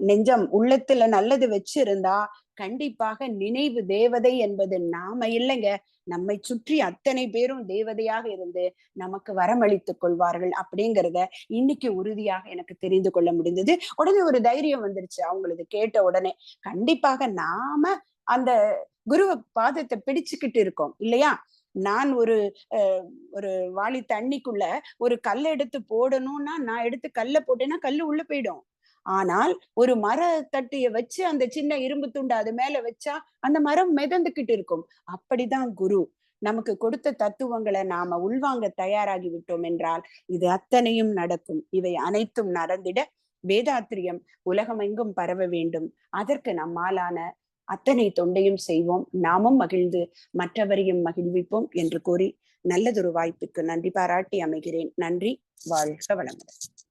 நெஞ்சம் உள்ளத்துல நல்லது வச்சிருந்தா கண்டிப்பாக நினைவு தேவதை என்பது நாம இல்லைங்க, நம்மை சுற்றி அத்தனை பேரும் தேவதையாக இருந்து நமக்கு வரமளித்துக் கொள்வார்கள் அப்படிங்கிறத இன்னைக்கு உறுதியாக எனக்கு தெரிந்து கொள்ள முடிந்தது. உடனே ஒரு தைரியம் வந்துருச்சு அவங்களுக்கு கேட்ட உடனே. கண்டிப்பாக நாம அந்த குருவ பாதத்தை பிடிச்சுக்கிட்டு இருக்கோம் இல்லையா? நான் ஒரு ஒரு வாளி தண்ணிக்குள்ள ஒரு கல்லை எடுத்து போடணும்னா நான் எடுத்து கல்லை போட்டேன்னா கல்லு உள்ள போயிடும். ஆனால் ஒரு மர தட்டிய வச்சு அந்த சின்ன இரும்பு துண்டு அது மேல வச்சா அந்த மரம் மிதந்துகிட்டு இருக்கும். அப்படிதான் குரு நமக்கு கொடுத்த தத்துவங்களை நாம உள்வாங்க தயாராகி விட்டோம் என்றால் இது அத்தனையும் நடக்கும். இவை அனைத்தும் நடந்திட வேதாத்திரியம் உலகமெங்கும் பரவ வேண்டும். அதற்கு நம்மாலான அத்தனை தொண்டையும் செய்வோம். நாமும் மகிழ்ந்து மற்றவரையும் மகிழ்விப்போம் என்று கூறி நல்லதொரு வாய்ப்புக்கு நன்றி பாராட்டி அமைகிறேன். நன்றி. வாழ்க வளமுடன்.